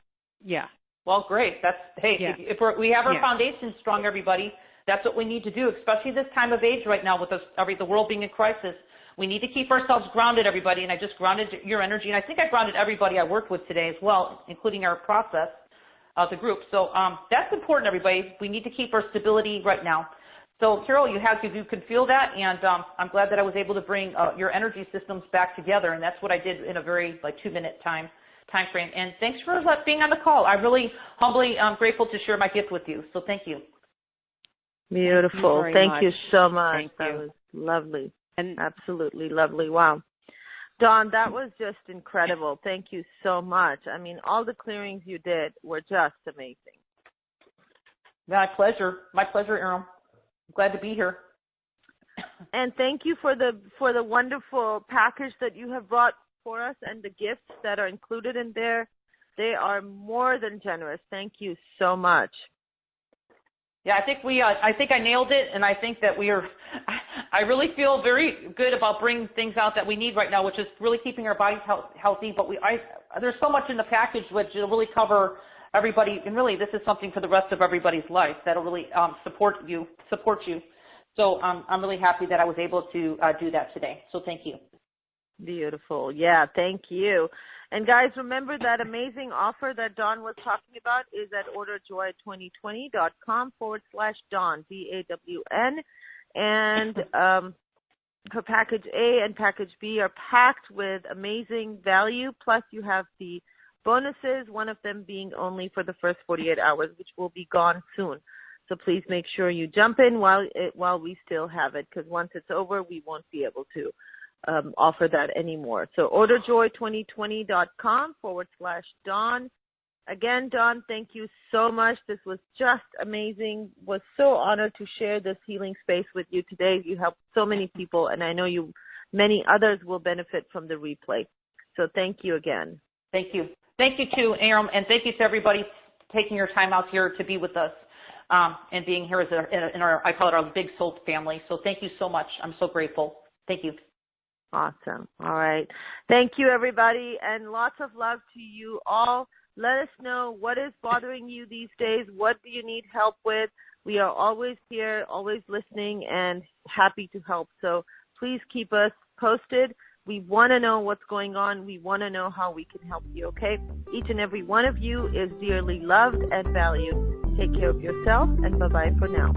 Yeah. Well, great. If we have our foundation strong, everybody, that's what we need to do, especially this time of age right now with the world being in crisis. We need to keep ourselves grounded, everybody, and I just grounded your energy, and I think I grounded everybody I worked with today as well, including our process, the group. So that's important, everybody. We need to keep our stability right now. So, Carol, you can feel that, and I'm glad that I was able to bring your energy systems back together, and that's what I did in a very 2-minute time frame. And thanks for being on the call. I'm really humbly grateful to share my gift with you. So thank you. Beautiful. Thank you so much. Thank that you. was lovely. And absolutely lovely. Wow. Dawn, that was just incredible. Thank you so much. I mean, all the clearings you did were just amazing. My pleasure. My pleasure, Aram. I'm glad to be here. And thank you for the wonderful package that you have brought for us and the gifts that are included in there. They are more than generous. Thank you so much. Yeah, I think I nailed it, and I think that I really feel very good about bringing things out that we need right now, which is really keeping our bodies healthy. But there's so much in the package which will really cover everybody, and really this is something for the rest of everybody's life that'll really support you. So I'm really happy that I was able to do that today. So thank you. Beautiful. Yeah, thank you. And guys, remember that amazing offer that Dawn was talking about is at orderjoy2020.com/Dawn, DAWN. And her package A and package B are packed with amazing value. Plus you have the bonuses, one of them being only for the first 48 hours, which will be gone soon. So please make sure you jump in while we still have it, because once it's over, we won't be able to offer that anymore. So orderjoy2020.com/Dawn. Again, Dawn, thank you so much. This was just amazing. Was so honored to share this healing space with you today. You helped so many people, and I know many others will benefit from the replay. So thank you again. Thank you. Thank you too, Aram, and thank you to everybody taking your time out here to be with us and being here in our, I call it our big soul family. So thank you so much. I'm so grateful. Thank you. Awesome. All right. Thank you, everybody, and lots of love to you all. Let us know what is bothering you these days. What do you need help with? We are always here, always listening, and happy to help. So please keep us posted. We want to know what's going on. We want to know how we can help you, okay? Each and every one of you is dearly loved and valued. Take care of yourself, and bye-bye for now.